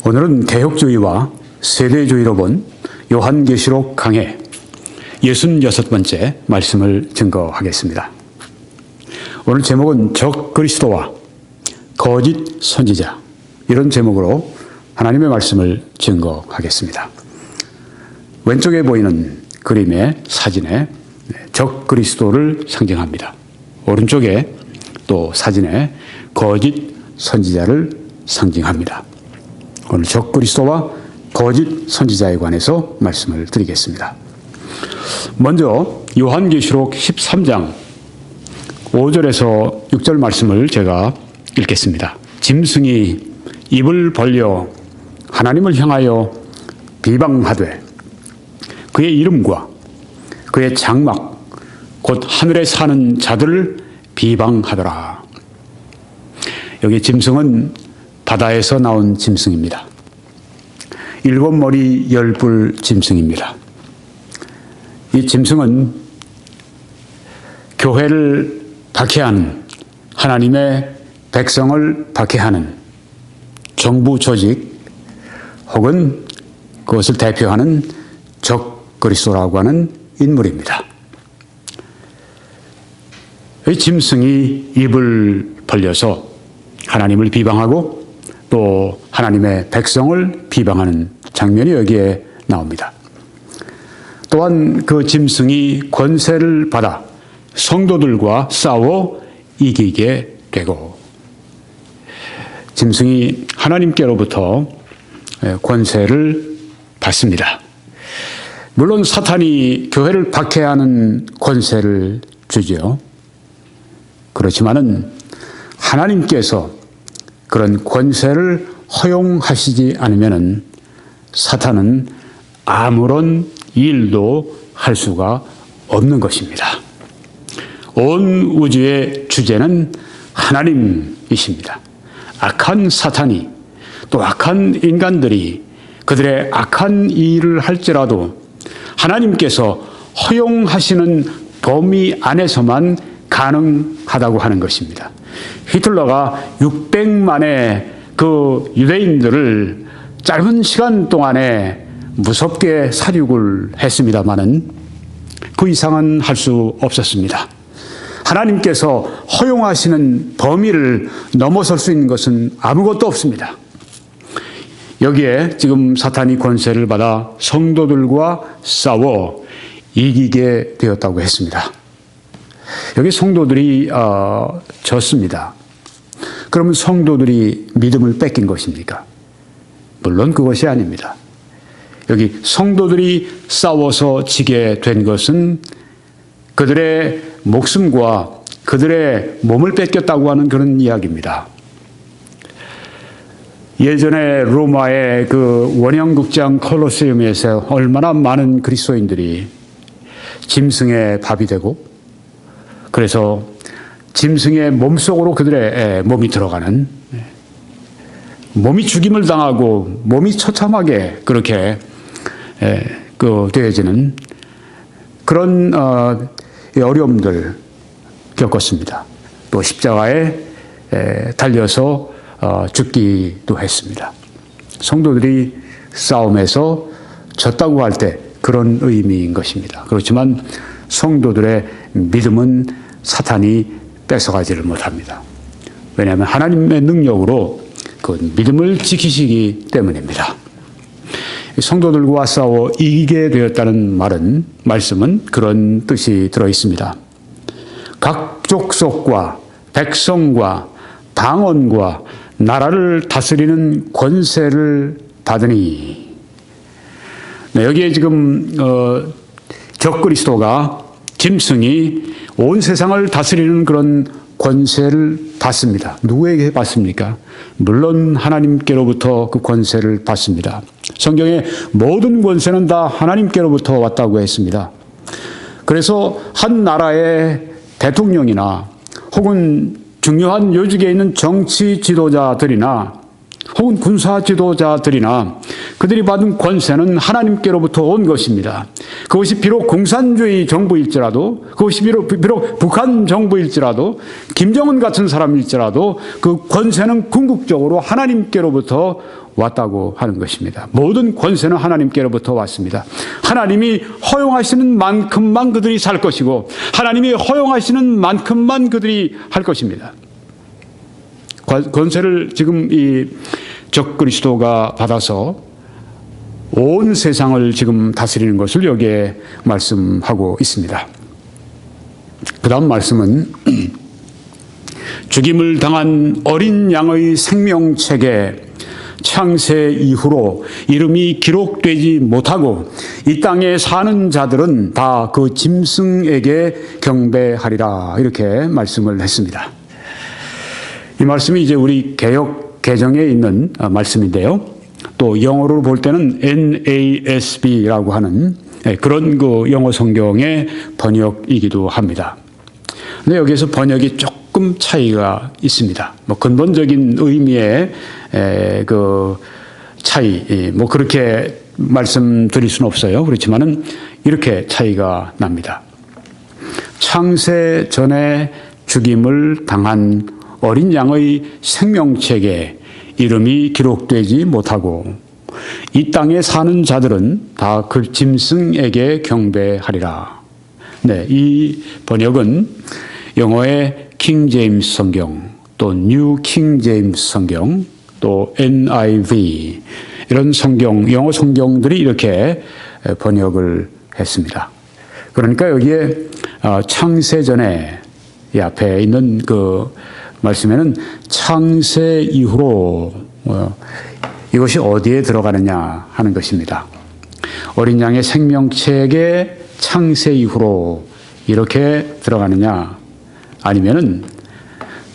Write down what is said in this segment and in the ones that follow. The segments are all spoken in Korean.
오늘은 개혁주의와 세대주의로 본 요한계시록 강해 66번째 말씀을 증거하겠습니다. 오늘 제목은 적 그리스도와 거짓 선지자, 이런 제목으로 하나님의 말씀을 증거하겠습니다. 왼쪽에 보이는 그림의 사진에 적 그리스도를 상징합니다. 오른쪽에 또 사진에 거짓 선지자를 상징합니다. 오늘 적 그리스도와 거짓 선지자에 관해서 말씀을 드리겠습니다. 먼저 요한계시록 13장 5절에서 6절 말씀을 제가 읽겠습니다. 짐승이 입을 벌려 하나님을 향하여 비방하되 그의 이름과 그의 장막 곧 하늘에 사는 자들을 비방하더라. 여기 짐승은 바다에서 나온 짐승입니다. 7머리 10뿔 짐승입니다. 이 짐승은 교회를 박해하는, 하나님의 백성을 박해하는 정부 조직 혹은 그것을 대표하는 적 그리스도라고 하는 인물입니다. 이 짐승이 입을 벌려서 하나님을 비방하고 또 하나님의 백성을 비방하는 장면이 여기에 나옵니다. 또한 그 짐승이 권세를 받아 성도들과 싸워 이기게 되고, 짐승이 하나님께로부터 권세를 받습니다. 물론 사탄이 교회를 박해하는 권세를 주지요. 그렇지만은 하나님께서 그런 권세를 허용하시지 않으면은 사탄은 아무런 일도 할 수가 없는 것입니다. 온 우주의 주제는 하나님이십니다. 악한 사탄이 또 악한 인간들이 그들의 악한 일을 할지라도 하나님께서 허용하시는 범위 안에서만 가능하다고 하는 것입니다. 히틀러가 600만의 그 유대인들을 짧은 시간 동안에 무섭게 살육을 했습니다마는 그 이상은 할 수 없었습니다. 하나님께서 허용하시는 범위를 넘어설 수 있는 것은 아무것도 없습니다. 여기에 지금 사탄이 권세를 받아 성도들과 싸워 이기게 되었다고 했습니다. 여기 성도들이 졌습니다. 그러면 성도들이 믿음을 뺏긴 것입니까? 물론 그것이 아닙니다. 여기 성도들이 싸워서 지게 된 것은 그들의 목숨과 그들의 몸을 뺏겼다고 하는 그런 이야기입니다. 예전에 로마의 그 원형극장 콜로세움에서 얼마나 많은 그리스도인들이 짐승의 밥이 되고, 그래서 짐승의 몸속으로 그들의 몸이 들어가는, 몸이 죽임을 당하고 몸이 처참하게 그렇게 되어지는 그런 어려움들 겪었습니다. 또 십자가에 달려서 죽기도 했습니다. 성도들이 싸움에서 졌다고 할 때 그런 의미인 것입니다. 그렇지만 성도들의 믿음은 사탄이 뺏어가지를 못합니다. 왜냐하면 하나님의 능력으로 그 믿음을 지키시기 때문입니다. 성도들과 싸워 이기게 되었다는 말씀은 그런 뜻이 들어있습니다. 각 족속과 백성과 방언과 나라를 다스리는 권세를 받으니, 여기에 지금 적 그리스도가, 짐승이 온 세상을 다스리는 그런 권세를 받습니다. 누구에게 받습니까? 물론 하나님께로부터 그 권세를 받습니다. 성경에 모든 권세는 다 하나님께로부터 왔다고 했습니다. 그래서 한 나라의 대통령이나 혹은 중요한 요직에 있는 정치 지도자들이나 혹은 군사 지도자들이나 그들이 받은 권세는 하나님께로부터 온 것입니다. 그것이 비록 공산주의 정부일지라도, 그것이 비록 북한 정부일지라도, 김정은 같은 사람일지라도 그 권세는 궁극적으로 하나님께로부터 왔다고 하는 것입니다. 모든 권세는 하나님께로부터 왔습니다. 하나님이 허용하시는 만큼만 그들이 살 것이고 하나님이 허용하시는 만큼만 그들이 할 것입니다. 권세를 지금 이 적그리스도가 받아서 온 세상을 지금 다스리는 것을 여기에 말씀하고 있습니다. 그 다음 말씀은 죽임을 당한 어린 양의 생명책에 창세 이후로 이름이 기록되지 못하고 이 땅에 사는 자들은 다 그 짐승에게 경배하리라, 이렇게 말씀을 했습니다. 이 말씀이 이제 우리 개역 개정에 있는 말씀인데요. 또 영어로 볼 때는 NASB라고 하는 그런 그 영어 성경의 번역이기도 합니다. 근데 여기에서 번역이 조금 차이가 있습니다. 뭐 근본적인 의미의 그 차이, 뭐 그렇게 말씀드릴 수는 없어요. 그렇지만은 이렇게 차이가 납니다. 창세 전에 죽임을 당한 어린 양의 생명책에 이름이 기록되지 못하고 이 땅에 사는 자들은 다 그 짐승에게 경배하리라. 네, 이 번역은 영어의 킹 제임스 성경, 또 뉴 킹 제임스 성경, 또 NIV 이런 성경, 영어 성경들이 이렇게 번역을 했습니다. 그러니까 여기에 창세전에 이 앞에 있는 그 말씀에는 창세 이후로 이것이 어디에 들어가느냐 하는 것입니다. 어린 양의 생명책에 창세 이후로 이렇게 들어가느냐, 아니면은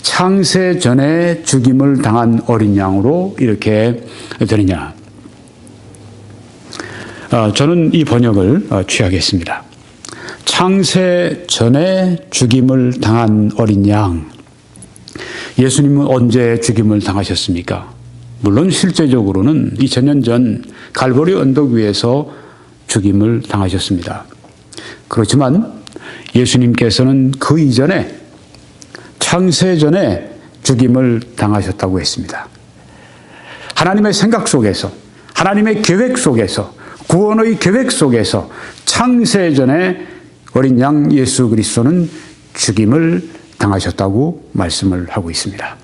창세 전에 죽임을 당한 어린 양으로 이렇게 되느냐. 저는 이 번역을 취하겠습니다. 창세 전에 죽임을 당한 어린 양. 예수님은 언제 죽임을 당하셨습니까? 물론 실제적으로는 2000년 전 갈보리 언덕 위에서 죽임을 당하셨습니다. 그렇지만 예수님께서는 그 이전에 창세 전에 죽임을 당하셨다고 했습니다. 하나님의 생각 속에서, 하나님의 계획 속에서, 구원의 계획 속에서 창세 전에 어린 양 예수 그리스도는 죽임을 당하셨다고 말씀을 하고 있습니다.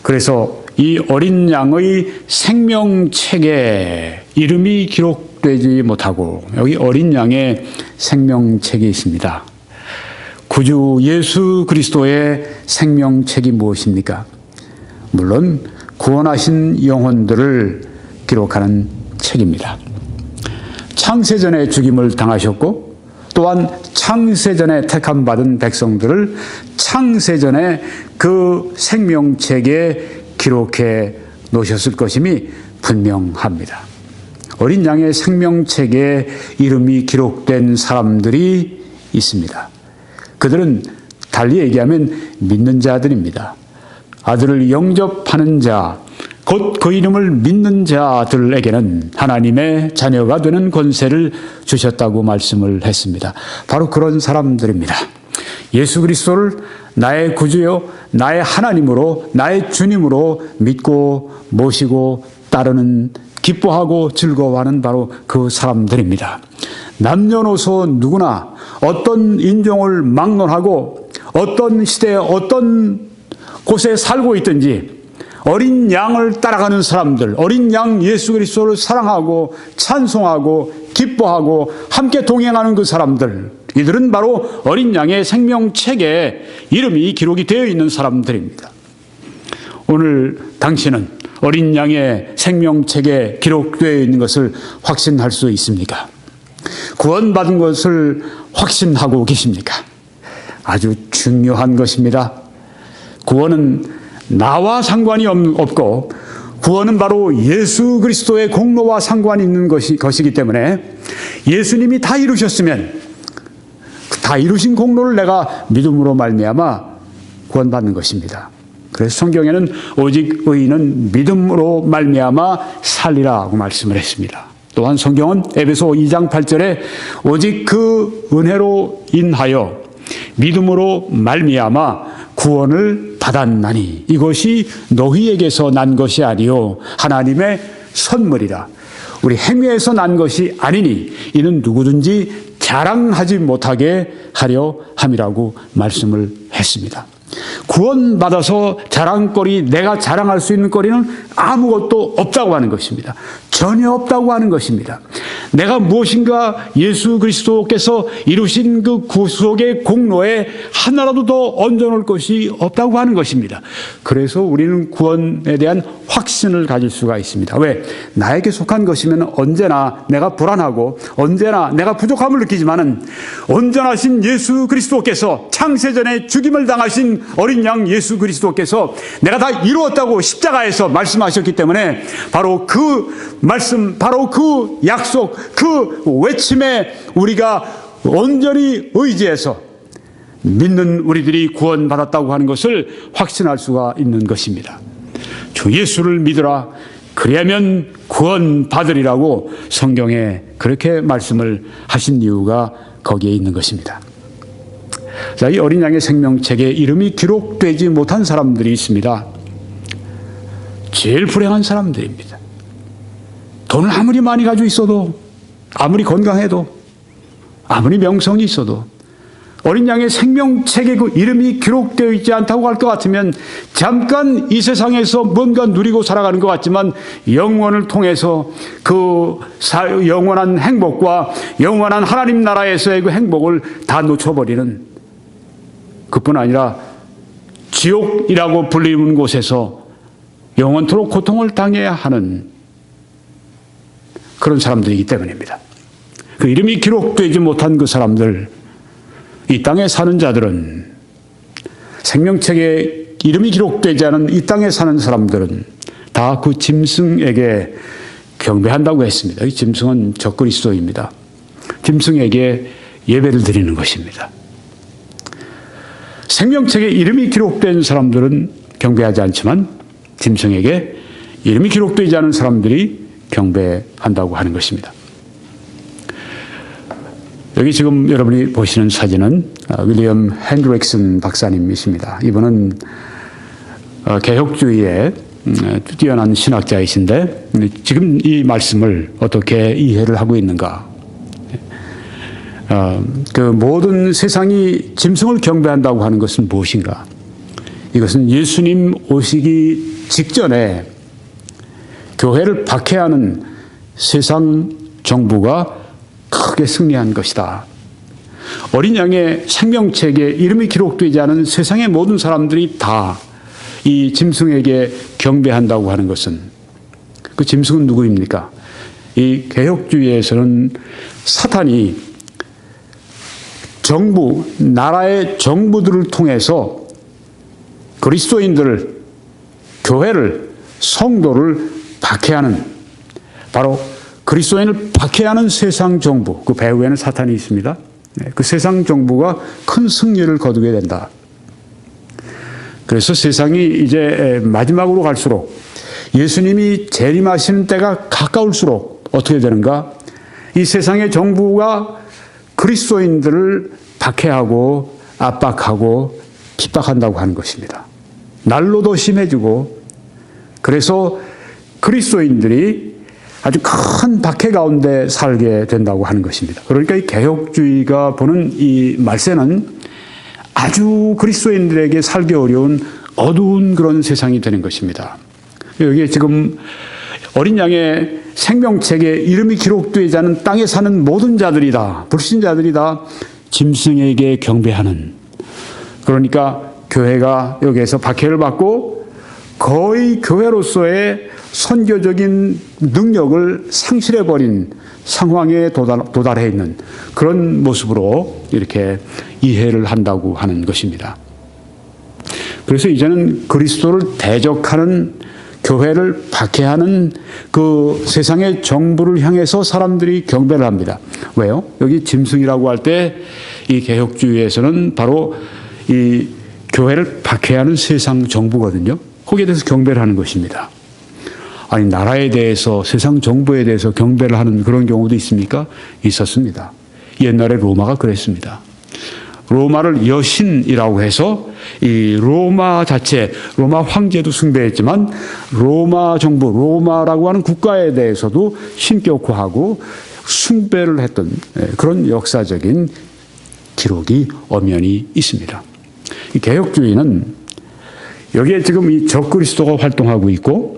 그래서 이 어린 양의 생명책에 이름이 기록되지 못하고, 여기 어린 양의 생명책이 있습니다. 구주 예수 그리스도의 생명책이 무엇입니까? 물론 구원하신 영혼들을 기록하는 책입니다. 창세전에 죽임을 당하셨고 또한 창세전에 택함받은 백성들을 창세전에 그 생명책에 기록해 놓으셨을 것임이 분명합니다. 어린 양의 생명책에 이름이 기록된 사람들이 있습니다. 그들은 달리 얘기하면 믿는 자들입니다. 아들을 영접하는 자, 곧 그 이름을 믿는 자들에게는 하나님의 자녀가 되는 권세를 주셨다고 말씀을 했습니다. 바로 그런 사람들입니다. 예수 그리스도를 나의 구주요, 나의 하나님으로, 나의 주님으로 믿고 모시고 따르는, 기뻐하고 즐거워하는 바로 그 사람들입니다. 남녀노소 누구나 어떤 인종을 막론하고 어떤 시대에 어떤 곳에 살고 있든지 어린 양을 따라가는 사람들, 어린 양 예수 그리스도를 사랑하고 찬송하고 기뻐하고 함께 동행하는 그 사람들, 이들은 바로 어린 양의 생명책에 이름이 기록이 되어 있는 사람들입니다. 오늘 당신은 어린 양의 생명책에 기록되어 있는 것을 확신할 수 있습니까? 구원받은 것을 확신하고 계십니까? 아주 중요한 것입니다. 구원은 나와 상관이 없고 구원은 바로 예수 그리스도의 공로와 상관이 있는 것이기 때문에 예수님이 다 이루셨으면 다 이루신 공로를 내가 믿음으로 말미암아 구원받는 것입니다. 그래서 성경에는 오직 의인은 믿음으로 말미암아 살리라고 말씀을 했습니다. 또한 성경은 에베소 2장 8절에 오직 그 은혜로 인하여 믿음으로 말미암아 구원을 받았나니 이것이 너희에게서 난 것이 아니요 하나님의 선물이라. 우리 행위에서 난 것이 아니니 이는 누구든지 자랑하지 못하게 하려 함이라고 말씀을 했습니다. 구원받아서 자랑거리, 내가 자랑할 수 있는 거리는 아무것도 없다고 하는 것입니다. 전혀 없다고 하는 것입니다. 내가 무엇인가 예수 그리스도께서 이루신 그 구속의 공로에 하나라도 더 얹어놓을 것이 없다고 하는 것입니다. 그래서 우리는 구원에 대한 확신을 가질 수가 있습니다. 왜? 나에게 속한 것이면 언제나 내가 불안하고 언제나 내가 부족함을 느끼지만은 온전하신 예수 그리스도께서 창세전에 죽임을 당하신 어린 양 예수 그리스도께서 내가 다 이루었다고 십자가에서 말씀하셨기 때문에 바로 그 말씀, 바로 그 약속, 그 외침에 우리가 온전히 의지해서 믿는 우리들이 구원받았다고 하는 것을 확신할 수가 있는 것입니다. 주 예수를 믿으라 그리하면 구원받으리라고 성경에 그렇게 말씀을 하신 이유가 거기에 있는 것입니다. 자, 이 어린 양의 생명책에 이름이 기록되지 못한 사람들이 있습니다. 제일 불행한 사람들입니다. 돈을 아무리 많이 가지고 있어도, 아무리 건강해도, 아무리 명성이 있어도 어린 양의 생명책에 그 이름이 기록되어 있지 않다고 할 것 같으면 잠깐 이 세상에서 뭔가 누리고 살아가는 것 같지만 영원을 통해서 그 영원한 행복과 영원한 하나님 나라에서의 그 행복을 다 놓쳐버리는, 그뿐 아니라 지옥이라고 불리는 곳에서 영원토록 고통을 당해야 하는 그런 사람들이기 때문입니다. 그 이름이 기록되지 못한 그 사람들, 이 땅에 사는 자들은, 생명책에 이름이 기록되지 않은 이 땅에 사는 사람들은 다 그 짐승에게 경배한다고 했습니다. 이 짐승은 적그리스도입니다. 짐승에게 예배를 드리는 것입니다. 생명책에 이름이 기록된 사람들은 경배하지 않지만 짐승에게 이름이 기록되지 않은 사람들이 경배한다고 하는 것입니다. 여기 지금 여러분이 보시는 사진은 윌리엄 핸드릭슨 박사님이십니다. 이분은 개혁주의에 뛰어난 신학자이신데 지금 이 말씀을 어떻게 이해를 하고 있는가? 그 모든 세상이 짐승을 경배한다고 하는 것은 무엇인가? 이것은 예수님 오시기 직전에 교회를 박해하는 세상 정부가 크게 승리한 것이다. 어린 양의 생명책에 이름이 기록되지 않은 세상의 모든 사람들이 다 이 짐승에게 경배한다고 하는 것은, 그 짐승은 누구입니까? 이 개혁주의에서는 사탄이 정부, 나라의 정부들을 통해서 그리스도인들을, 교회를, 성도를 박해하는, 바로 그리스도인을 박해하는 세상 정부, 그 배후에는 사탄이 있습니다. 그 세상 정부가 큰 승리를 거두게 된다. 그래서 세상이 이제 마지막으로 갈수록, 예수님이 재림하시는 때가 가까울수록 어떻게 되는가? 이 세상의 정부가 그리스도인들을 박해하고 압박하고 핍박한다고 하는 것입니다. 날로 더 심해지고, 그래서 그리스도인들이 아주 큰 박해 가운데 살게 된다고 하는 것입니다. 그러니까 이 개혁주의가 보는 이 말세는 아주 그리스도인들에게 살기 어려운 어두운 그런 세상이 되는 것입니다. 여기에 지금 어린 양의 생명책에 이름이 기록되지 않은 땅에 사는 모든 자들이다, 불신자들이다, 짐승에게 경배하는, 그러니까 교회가 여기에서 박해를 받고 거의 교회로서의 선교적인 능력을 상실해버린 상황에 도달해 있는 그런 모습으로 이렇게 이해를 한다고 하는 것입니다. 그래서 이제는 그리스도를 대적하는, 교회를 박해하는 그 세상의 정부를 향해서 사람들이 경배를 합니다. 왜요? 여기 짐승이라고 할 때 이 개혁주의에서는 바로 이 교회를 박해하는 세상 정부거든요. 거기에 대해서 경배를 하는 것입니다. 아니, 나라에 대해서, 세상 정부에 대해서 경배를 하는 그런 경우도 있습니까? 있었습니다. 옛날에 로마가 그랬습니다. 로마를 여신이라고 해서 이 로마 자체, 로마 황제도 숭배했지만 로마 정부, 로마라고 하는 국가에 대해서도 신격화하고 숭배를 했던 그런 역사적인 기록이 엄연히 있습니다. 이 개혁주의는 여기에 지금 이 적그리스도가 활동하고 있고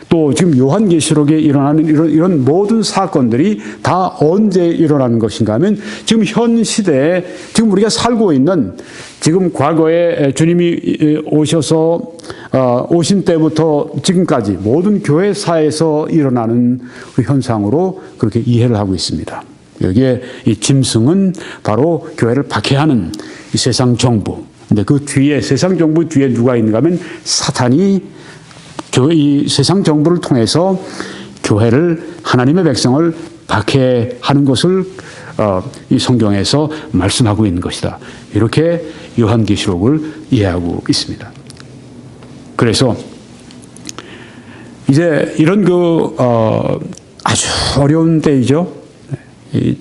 또 지금 요한계시록에 일어나는 이런 모든 사건들이 다 언제 일어나는 것인가 하면 지금 현 시대에 지금 우리가 살고 있는 지금 과거에 주님이 오신 때부터 지금까지 모든 교회사에서 일어나는 그 현상으로 그렇게 이해를 하고 있습니다. 여기에 이 짐승은 바로 교회를 박해하는 이 세상 정부. 근데 그 뒤에, 세상 정부 뒤에 누가 있는가 하면 사탄이 이 세상 정부를 통해서 교회를, 하나님의 백성을 박해하는 것을 이 성경에서 말씀하고 있는 것이다. 이렇게 요한계시록을 이해하고 있습니다. 그래서 이제 이런 아주 어려운 때이죠. 이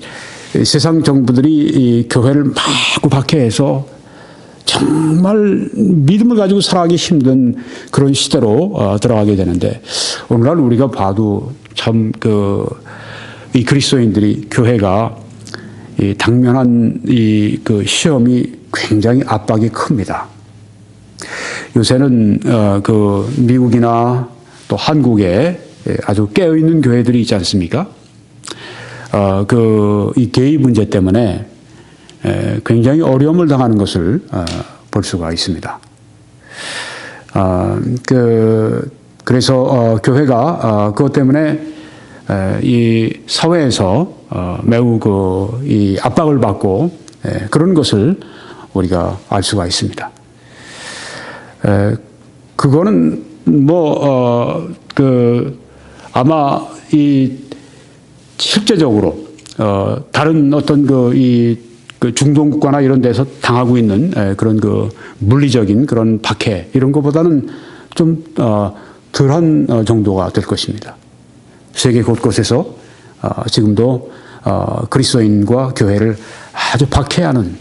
세상 정부들이 이 교회를 마구 박해해서 정말 믿음을 가지고 살아가기 힘든 그런 시대로 들어가게 되는데, 오늘날 우리가 봐도 참 이 그리스도인들이, 교회가 이 당면한 그 시험이 굉장히 압박이 큽니다. 요새는 미국이나 또 한국에 아주 깨어있는 교회들이 있지 않습니까? 이 게이 문제 때문에 굉장히 어려움을 당하는 것을 볼 수가 있습니다. 그래서 교회가 그것 때문에 이 사회에서 매우 이 압박을 받고 그런 것을 우리가 알 수가 있습니다. 그거는 아마 이 실제적으로 다른 어떤 그 중동 국가나 이런 데서 당하고 있는 그런 물리적인 그런 박해 이런 것보다는 좀 덜한 정도가 될 것입니다. 세계 곳곳에서 지금도 그리스도인과 교회를 아주 박해하는,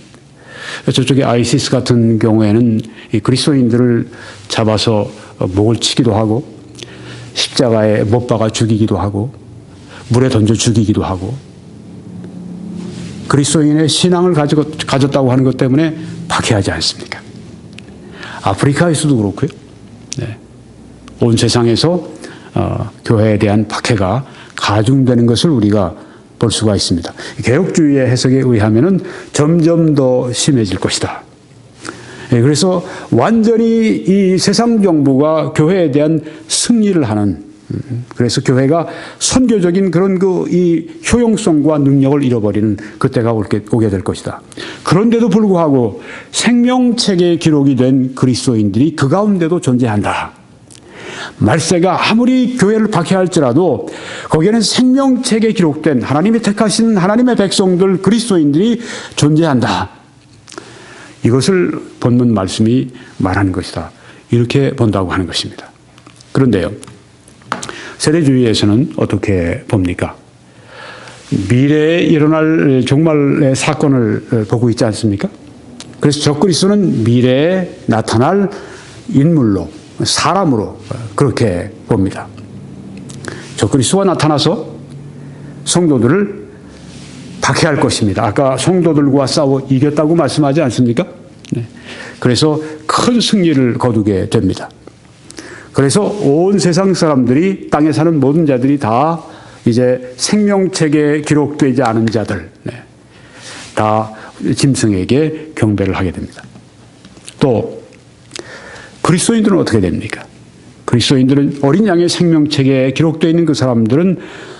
저쪽에 아이시스 같은 경우에는 이 그리스도인들을 잡아서 목을 치기도 하고 십자가에 못 박아 죽이기도 하고 물에 던져 죽이기도 하고, 그리스도인의 신앙을 가졌다고 하는 것 때문에 박해하지 않습니까? 아프리카에서도 그렇고요. 네. 온 세상에서 교회에 대한 박해가 가중되는 것을 우리가 볼 수가 있습니다. 개혁주의의 해석에 의하면은 점점 더 심해질 것이다. 그래서 완전히 이 세상 정부가 교회에 대한 승리를 하는, 그래서 교회가 선교적인 그런 이 효용성과 능력을 잃어버리는 그때가 오게 될 것이다. 그런데도 불구하고 생명책에 기록이 된 그리스도인들이 그 가운데도 존재한다. 말세가 아무리 교회를 박해할지라도 거기에는 생명책에 기록된 하나님이 택하신 하나님의 백성들, 그리스도인들이 존재한다. 이것을 본문 말씀이 말하는 것이다. 이렇게 본다고 하는 것입니다. 그런데요, 세대주의에서는 어떻게 봅니까? 미래에 일어날 종말의 사건을 보고 있지 않습니까? 그래서 적그리스도는 미래에 나타날 인물로, 사람으로 그렇게 봅니다. 적그리스도가 나타나서 성도들을 박해할 것입니다. 아까 성도들과 싸워 이겼다고 말씀하지 않습니까? 네. 그래서 큰 승리를 거두게 됩니다. 그래서 온 세상 사람들이, 땅에 사는 모든 자들이 다 이제 생명책에 기록되지 않은 자들, 다 짐승에게 경배를 하게 됩니다. 또 그리스도인들은 어떻게 됩니까? 그리스도인들은 어린 양의 생명책에 기록되어 있는 그 사람들은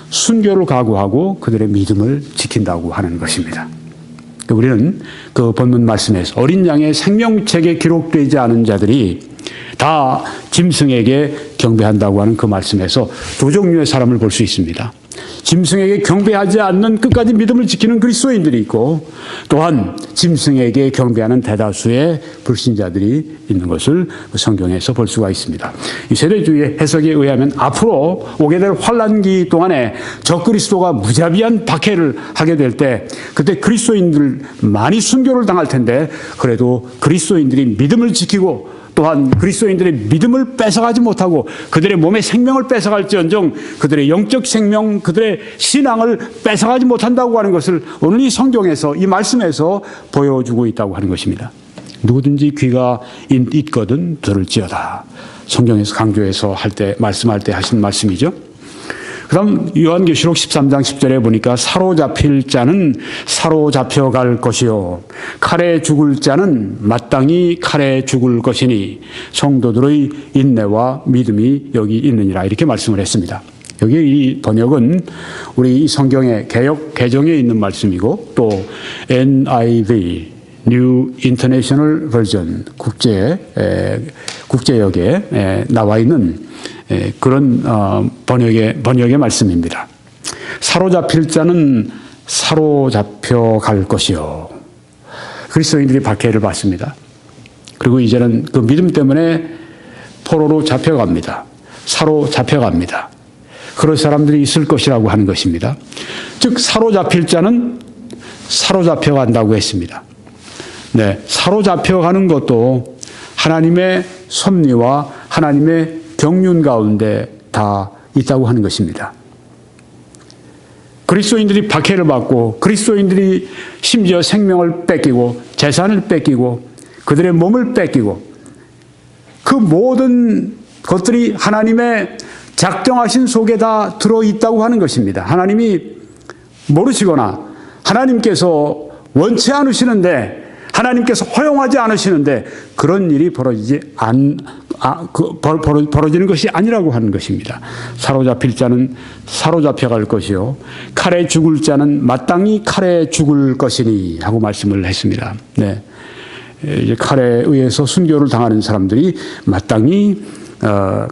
순교를 각오하고 그들의 믿음을 지킨다고 하는 것입니다. 우리는 그 본문 말씀에서 어린 양의 생명책에 기록되지 않은 자들이 다 짐승에게 경배한다고 하는 그 말씀에서 두 종류의 사람을 볼 수 있습니다. 짐승에게 경배하지 않는 끝까지 믿음을 지키는 그리스도인들이 있고, 또한 짐승에게 경배하는 대다수의 불신자들이 있는 것을 성경에서 볼 수가 있습니다. 이 세대주의의 해석에 의하면 앞으로 오게 될 환란기 동안에 적그리스도가 무자비한 박해를 하게 될 때, 그때 그리스도인들 많이 순교를 당할 텐데, 그래도 그리스도인들이 믿음을 지키고 또한 그리스도인들의 믿음을 뺏어가지 못하고 그들의 몸의 생명을 뺏어갈지언정 그들의 영적 생명, 그들의 신앙을 뺏어가지 못한다고 하는 것을 오늘 이 성경에서, 이 말씀에서 보여주고 있다고 하는 것입니다. 누구든지 귀가 있거든 들을지어다. 성경에서 강조해서 말씀할 때 하신 말씀이죠. 그 다음 요한계시록 13장 10절에 보니까 사로잡힐 자는 사로잡혀갈 것이요 칼에 죽을 자는 마땅히 칼에 죽을 것이니 성도들의 인내와 믿음이 여기 있느니라, 이렇게 말씀을 했습니다. 여기 이 번역은 우리 이 성경의 개역 개정에 있는 말씀이고, 또 NIV New International Version 국제역에 나와 있는 그런 번역의 말씀입니다. 사로잡힐 자는 사로잡혀 갈 것이요. 그리스도인들이 박해를 받습니다. 그리고 이제는 그 믿음 때문에 포로로 잡혀갑니다. 사로잡혀갑니다. 그런 사람들이 있을 것이라고 하는 것입니다. 즉 사로잡힐 자는 사로잡혀간다고 했습니다. 네, 사로잡혀가는 것도 하나님의 섭리와 하나님의 경륜 가운데 다 있다고 하는 것입니다. 그리스도인들이 박해를 받고, 그리스도인들이 심지어 생명을 뺏기고 재산을 뺏기고 그들의 몸을 뺏기고, 그 모든 것들이 하나님의 작정하신 속에 다 들어있다고 하는 것입니다. 하나님이 모르시거나 하나님께서 원치 않으시는데, 하나님께서 허용하지 않으시는데 그런 일이 벌어지는 것이 아니라고 하는 것입니다. 사로잡힐 자는 사로잡혀갈 것이요 칼에 죽을 자는 마땅히 칼에 죽을 것이니 하고 말씀을 했습니다. 네, 이제 칼에 의해서 순교를 당하는 사람들이 마땅히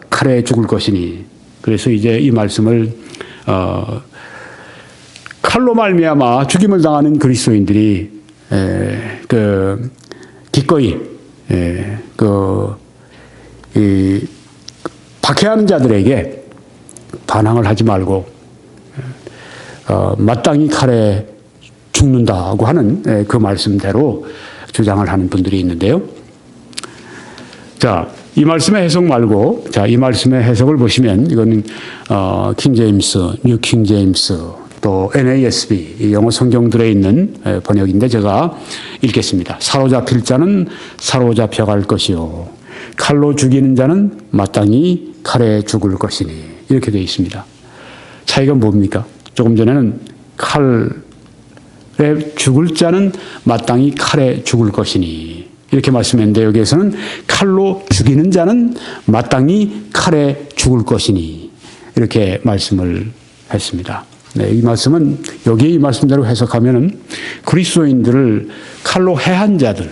칼에 죽을 것이니, 그래서 이제 이 말씀을 칼로 말미암아 죽임을 당하는 그리스도인들이 기꺼이 박해하는 자들에게 반항을 하지 말고 마땅히 칼에 죽는다고 하는 그 말씀대로 주장을 하는 분들이 있는데요. 자, 이 말씀의 해석 말고, 자, 이 말씀의 해석을 보시면 이거는 킹 제임스, 뉴 킹 제임스, 또 NASB, 이 영어 성경들에 있는 번역인데 제가 읽겠습니다. 사로잡힐 자는 사로잡혀갈 것이요 칼로 죽이는 자는 마땅히 칼에 죽을 것이니, 이렇게 되어 있습니다. 차이가 뭡니까? 조금 전에는 칼에 죽을 자는 마땅히 칼에 죽을 것이니 이렇게 말씀했는데, 여기에서는 칼로 죽이는 자는 마땅히 칼에 죽을 것이니 이렇게 말씀을 했습니다. 네, 이 말씀은 여기에 이 말씀대로 해석하면은 그리스도인들을 칼로 해한 자들,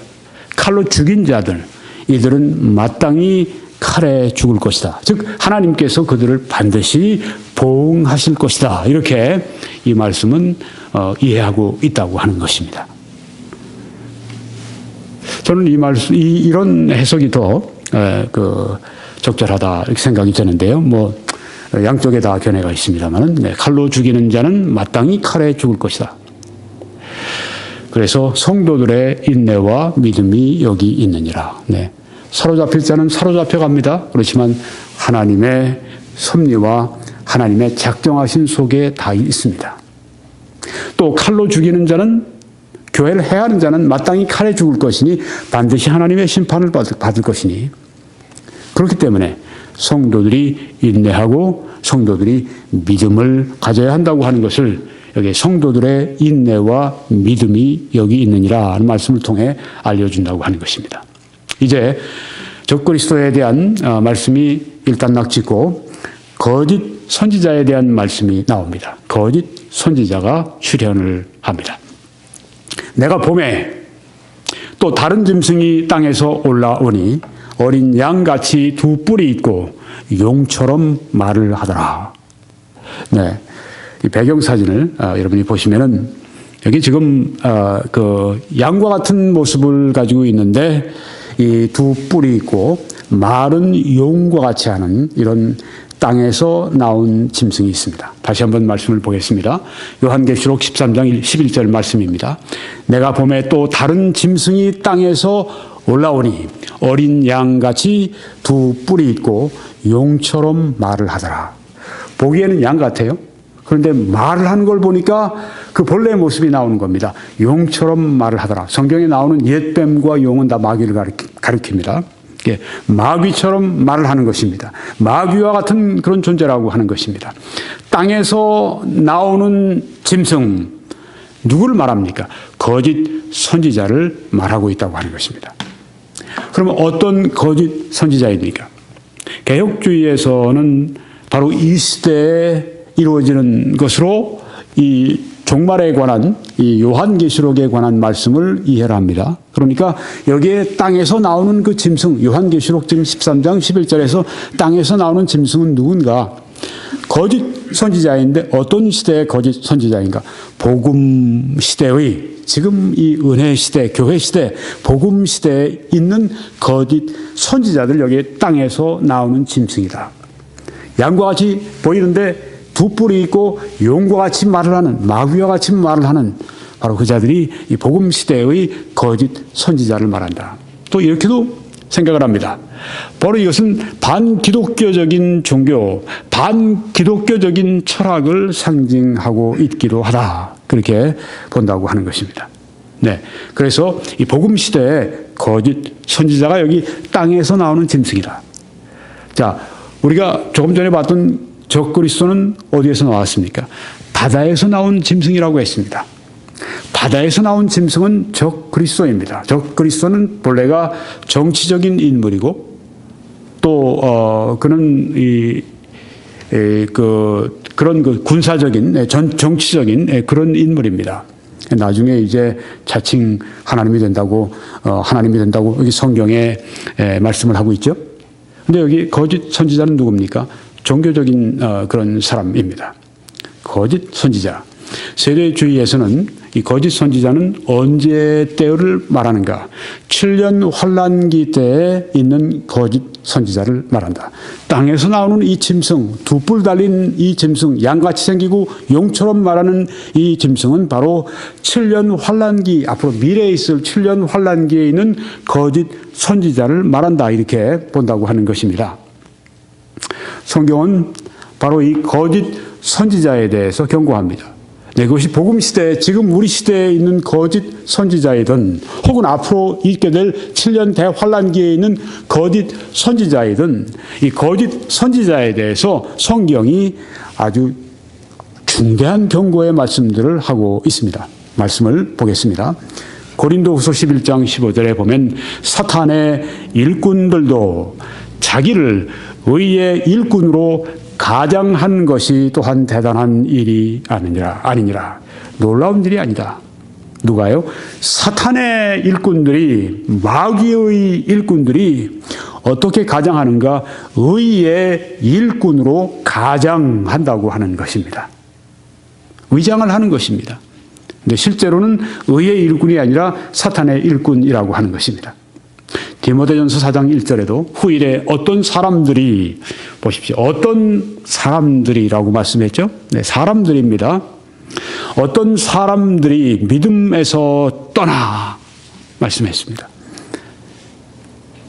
칼로 죽인 자들, 이들은 마땅히 칼에 죽을 것이다. 즉 하나님께서 그들을 반드시 보응하실 것이다. 이렇게 이 말씀은 이해하고 있다고 하는 것입니다. 저는 이 말씀, 이런 해석이 더 적절하다 이렇게 생각이 드는데요. 양쪽에 다 견해가 있습니다만은, 네, 칼로 죽이는 자는 마땅히 칼에 죽을 것이다. 그래서 성도들의 인내와 믿음이 여기 있느니라. 네, 사로잡힐 자는 사로잡혀 갑니다. 그렇지만 하나님의 섭리와 하나님의 작정하신 속에 다 있습니다. 또 칼로 죽이는 자는, 교회를 해하는 자는 마땅히 칼에 죽을 것이니 반드시 하나님의 심판을 받을 것이니, 그렇기 때문에 성도들이 인내하고 성도들이 믿음을 가져야 한다고 하는 것을 여기 성도들의 인내와 믿음이 여기 있느니라 하는 말씀을 통해 알려준다고 하는 것입니다. 이제 적그리스도에 대한 말씀이 일단락 짓고 거짓 선지자에 대한 말씀이 나옵니다. 거짓 선지자가 출현을 합니다. 내가 봄에 또 다른 짐승이 땅에서 올라오니 어린 양같이 두 뿔이 있고 용처럼 말을 하더라. 네, 이 배경 사진을 여러분이 보시면은 여기 지금 그 양과 같은 모습을 가지고 있는데 이 두 뿔이 있고 마른 용과 같이 하는 이런 땅에서 나온 짐승이 있습니다. 다시 한번 말씀을 보겠습니다. 요한계시록 13장 11절 말씀입니다. 내가 봄에 또 다른 짐승이 땅에서 올라오니 어린 양같이 두 뿔이 있고 용처럼 말을 하더라. 보기에는 양 같아요. 그런데 말을 하는 걸 보니까 그 본래의 모습이 나오는 겁니다. 용처럼 말을 하더라. 성경에 나오는 옛뱀과 용은 다 마귀를 가리킵니다. 마귀처럼 말을 하는 것입니다. 마귀와 같은 그런 존재라고 하는 것입니다. 땅에서 나오는 짐승, 누구를 말합니까? 거짓 선지자를 말하고 있다고 하는 것입니다. 그러면 어떤 거짓 선지자입니까? 개혁주의에서는 바로 이 시대에 이루어지는 것으로 이 종말에 관한 이 요한계시록에 관한 말씀을 이해를 합니다. 그러니까 여기에 땅에서 나오는 그 짐승, 요한계시록 지금 13장 11절에서 땅에서 나오는 짐승은 누군가? 거짓 선지자인데 어떤 시대의 거짓 선지자인가? 복음 시대의, 지금 이 은혜 시대, 교회 시대, 복음 시대에 있는 거짓 선지자들, 여기 땅에서 나오는 짐승이다. 양과 같이 보이는데 두 뿔이 있고 용과 같이 말을 하는, 마귀와 같이 말을 하는 바로 그 자들이 이 복음 시대의 거짓 선지자를 말한다. 또 이렇게도 생각을 합니다. 바로 이것은 반기독교적인 종교, 반기독교적인 철학을 상징하고 있기도 하다. 그렇게 본다고 하는 것입니다. 네. 그래서 이 복음 시대의 거짓 선지자가 여기 땅에서 나오는 짐승이다. 자, 우리가 조금 전에 봤던 적그리스도는 어디에서 나왔습니까? 바다에서 나온 짐승이라고 했습니다. 바다에서 나온 짐승은 적그리스도입니다. 적그리스도는 본래가 정치적인 인물이고 또 그는 그런 그 군사적인 정치적인 그런 인물입니다. 나중에 이제 자칭 하나님이 된다고 여기 성경에 말씀을 하고 있죠. 근데 여기 거짓 선지자는 누굽니까? 종교적인 그런 사람입니다. 거짓 선지자. 세대주의에서는 이 거짓 선지자는 언제 때를 말하는가? 7년 환란기 때에 있는 거짓 선지자를 말한다. 땅에서 나오는 이 짐승, 두 뿔 달린 이 짐승, 양같이 생기고 용처럼 말하는 이 짐승은 바로 7년 환란기, 앞으로 미래에 있을 7년 환란기에 있는 거짓 선지자를 말한다. 이렇게 본다고 하는 것입니다. 성경은 바로 이 거짓 선지자에 대해서 경고합니다. 네, 그것이 복음 시대에, 지금 우리 시대에 있는 거짓 선지자이든 혹은 앞으로 있게 될 7년 대환란기에 있는 거짓 선지자이든 이 거짓 선지자에 대해서 성경이 아주 중대한 경고의 말씀들을 하고 있습니다. 말씀을 보겠습니다. 고린도후서 11장 15절에 보면 사탄의 일꾼들도 자기를 의의 일꾼으로 가장한 것이 또한 대단한 일이 아니니라. 놀라운 일이 아니다. 누가요? 사탄의 일꾼들이, 마귀의 일꾼들이 어떻게 가장하는가? 의의 일꾼으로 가장한다고 하는 것입니다. 위장을 하는 것입니다. 근데 실제로는 의의 일꾼이 아니라 사탄의 일꾼이라고 하는 것입니다. 디모데전서 4장 1절에도 후일에 어떤 사람들이, 보십시오. 어떤 사람들이라고 말씀했죠? 네, 사람들입니다. 어떤 사람들이 믿음에서 떠나 말씀했습니다.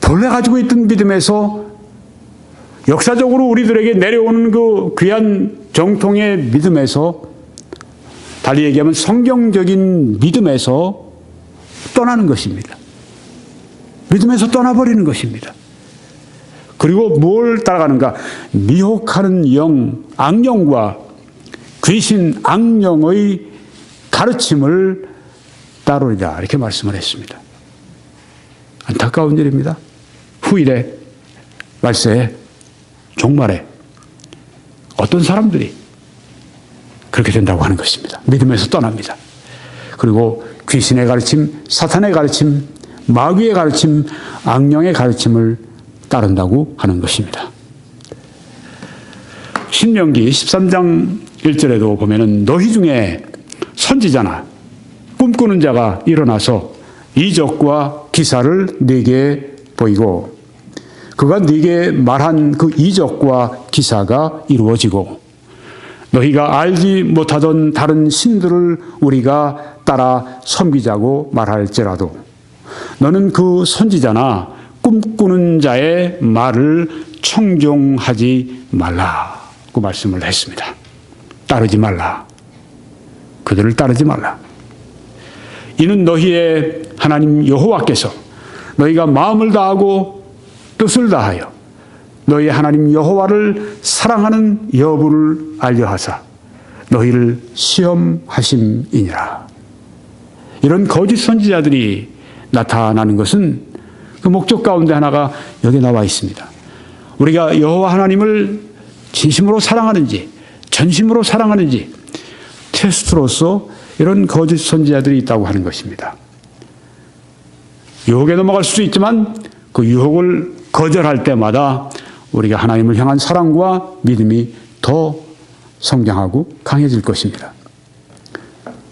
본래 가지고 있던 믿음에서 역사적으로 우리들에게 내려오는 그 귀한 정통의 믿음에서, 달리 얘기하면 성경적인 믿음에서 떠나는 것입니다. 믿음에서 떠나버리는 것입니다. 그리고 뭘 따라가는가? 미혹하는 영, 악령과 귀신, 악령의 가르침을 따르리라. 이렇게 말씀을 했습니다. 안타까운 일입니다. 후일에, 말세에, 종말에 어떤 사람들이 그렇게 된다고 하는 것입니다. 믿음에서 떠납니다. 그리고 귀신의 가르침, 사탄의 가르침, 마귀의 가르침, 악령의 가르침을 따른다고 하는 것입니다. 신명기 13장 1절에도 보면은 너희 중에 선지자나 꿈꾸는 자가 일어나서 이적과 기사를 네게 보이고 그가 네게 말한 그 이적과 기사가 이루어지고 너희가 알지 못하던 다른 신들을 우리가 따라 섬기자고 말할지라도 너는 그 선지자나 꿈꾸는 자의 말을 청종하지 말라고 말씀을 했습니다. 따르지 말라. 그들을 따르지 말라. 이는 너희의 하나님 여호와께서 너희가 마음을 다하고 뜻을 다하여 너희 하나님 여호와를 사랑하는 여부를 알려하사 너희를 시험하심이니라. 이런 거짓 선지자들이 나타나는 것은 그 목적 가운데 하나가 여기 나와 있습니다. 우리가 여호와 하나님을 진심으로 사랑하는지 전심으로 사랑하는지 테스트로서 이런 거짓 선지자들이 있다고 하는 것입니다. 유혹에 넘어갈 수도 있지만 그 유혹을 거절할 때마다 우리가 하나님을 향한 사랑과 믿음이 더 성장하고 강해질 것입니다.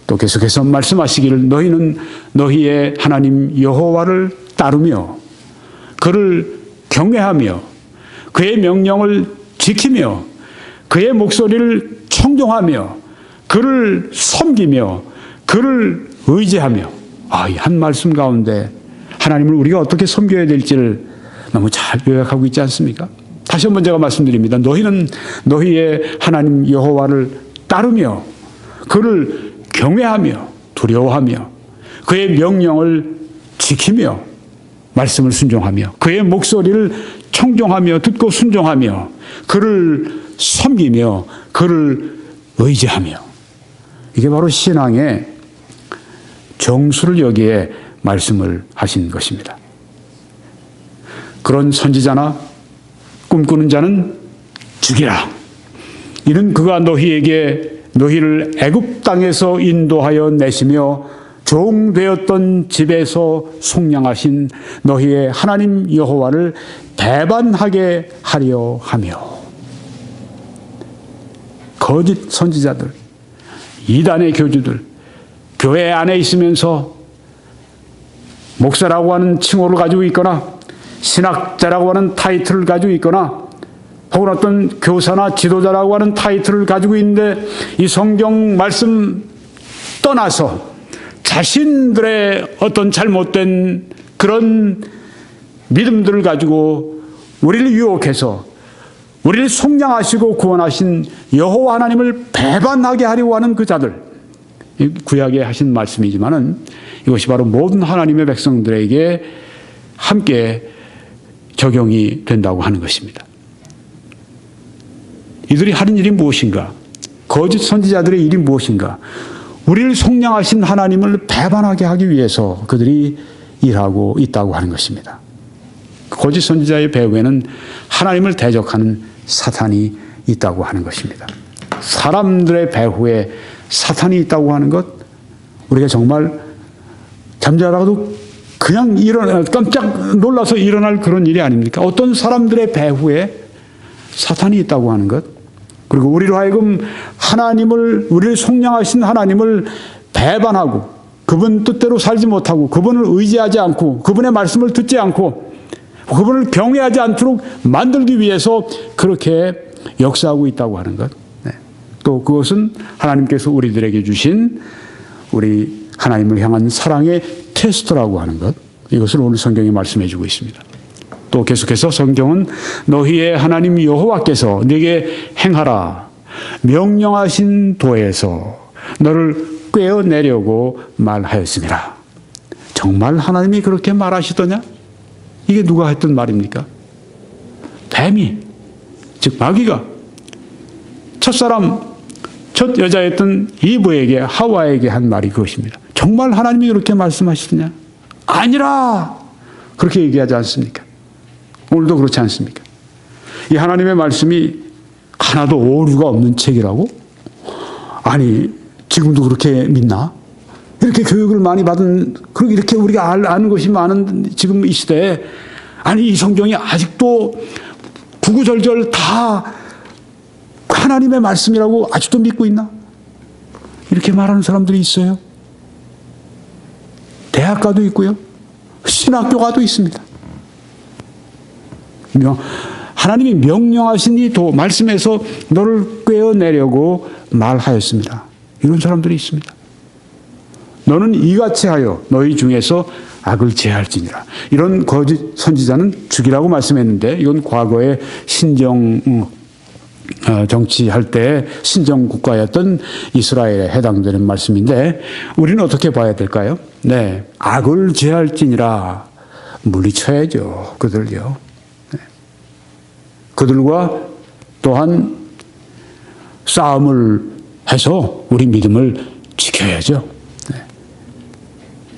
또 계속해서 말씀하시기를 너희는 너희의 하나님 여호와를 따르며 그를 경외하며 그의 명령을 지키며 그의 목소리를 청종하며 그를 섬기며 그를 의지하며 이 한 말씀 가운데 하나님을 우리가 어떻게 섬겨야 될지를 너무 잘 요약하고 있지 않습니까? 다시 한번 제가 말씀드립니다. 너희는 너희의 하나님 여호와를 따르며 그를 경외하며 두려워하며 그의 명령을 지키며 말씀을 순종하며 그의 목소리를 청종하며 듣고 순종하며 그를 섬기며 그를 의지하며 이게 바로 신앙의 정수를 여기에 말씀을 하신 것입니다. 그런 선지자나 꿈꾸는 자는 죽이라. 이는 그가 너희를 애굽 땅에서 인도하여 내시며 종되었던 집에서 속량하신 너희의 하나님 여호와를 배반하게 하려 하며 거짓 선지자들, 이단의 교주들, 교회 안에 있으면서 목사라고 하는 칭호를 가지고 있거나 신학자라고 하는 타이틀을 가지고 있거나 혹은 어떤 교사나 지도자라고 하는 타이틀을 가지고 있는데 이 성경 말씀 떠나서 자신들의 어떤 잘못된 그런 믿음들을 가지고 우리를 유혹해서 우리를 속량하시고 구원하신 여호와 하나님을 배반하게 하려고 하는 그 자들, 구약에 하신 말씀이지만은 이것이 바로 모든 하나님의 백성들에게 함께 적용이 된다고 하는 것입니다. 이들이 하는 일이 무엇인가? 거짓 선지자들의 일이 무엇인가? 우리를 속량하신 하나님을 배반하게 하기 위해서 그들이 일하고 있다고 하는 것입니다. 거짓 선지자의 배후에는 하나님을 대적하는 사탄이 있다고 하는 것입니다. 사람들의 배후에 사탄이 있다고 하는 것, 우리가 정말 잠자다가도 그냥 깜짝 놀라서 일어날 그런 일이 아닙니까? 어떤 사람들의 배후에 사탄이 있다고 하는 것, 그리고 우리로 하여금 우리를 속량하신 하나님을 배반하고 그분 뜻대로 살지 못하고 그분을 의지하지 않고 그분의 말씀을 듣지 않고 그분을 경외하지 않도록 만들기 위해서 그렇게 역사하고 있다고 하는 것. 또 그것은 하나님께서 우리들에게 주신 우리 하나님을 향한 사랑의 테스트라고 하는 것. 이것을 오늘 성경이 말씀해 주고 있습니다. 또 계속해서 성경은 너희의 하나님 여호와께서 네게 행하라 명령하신 도에서 너를 꿰어내려고 말하였습니다. 정말 하나님이 그렇게 말하시더냐? 이게 누가 했던 말입니까? 뱀이, 즉 마귀가 첫 여자였던 이브에게, 하와에게 한 말이 그것입니다. 정말 하나님이 그렇게 말씀하시더냐? 아니라! 그렇게 얘기하지 않습니까? 오늘도 그렇지 않습니까? 이 하나님의 말씀이 하나도 오류가 없는 책이라고? 아니, 지금도 그렇게 믿나? 이렇게 교육을 많이 받은, 그리고 이렇게 우리가 아는 것이 많은 지금 이 시대에, 아니, 이 성경이 아직도 구구절절 다 하나님의 말씀이라고 아직도 믿고 있나? 이렇게 말하는 사람들이 있어요. 대학가도 있고요. 신학교가도 있습니다. 하나님이 명령하신 이 말씀에서 너를 꿰어내려고 말하였습니다. 이런 사람들이 있습니다. 너는 이같이 하여 너희 중에서 악을 제할지니라. 이런 거짓 선지자는 죽이라고 말씀했는데 이건 과거에 신정 정치할 때 신정 국가였던 이스라엘에 해당되는 말씀인데 우리는 어떻게 봐야 될까요? 네, 악을 제할지니라. 물리쳐야죠. 그들요. 네. 그들과 또한 싸움을 해서 우리 믿음을 지켜야죠. 네.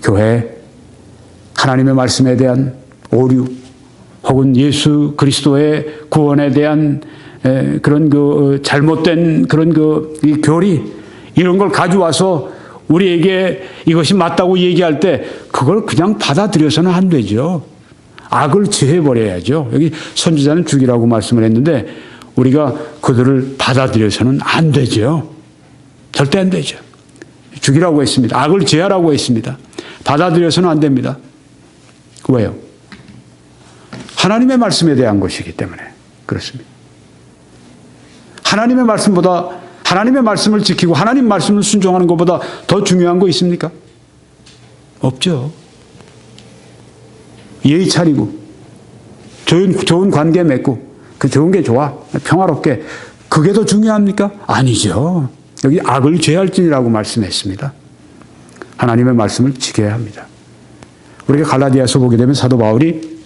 교회 하나님의 말씀에 대한 오류 혹은 예수 그리스도의 구원에 대한 그런 잘못된 그런 이 교리 이런 걸 가져와서 우리에게 이것이 맞다고 얘기할 때 그걸 그냥 받아들여서는 안 되죠. 악을 제해버려야죠. 여기 선지자는 죽이라고 말씀을 했는데 우리가 그들을 받아들여서는 안 되죠. 절대 안 되죠. 죽이라고 했습니다. 악을 제하라고 했습니다. 받아들여서는 안 됩니다. 왜요? 하나님의 말씀에 대한 것이기 때문에 그렇습니다. 하나님의 말씀보다 하나님의 말씀을 지키고 하나님 말씀을 순종하는 것보다 더 중요한 거 있습니까? 없죠. 예의 차리고 좋은 관계 맺고 그 좋은 게 좋아 평화롭게 그게 더 중요합니까? 아니죠. 여기 악을 제할지니라고 말씀했습니다. 하나님의 말씀을 지켜야 합니다. 우리가 갈라디아서 보게 되면 사도 바울이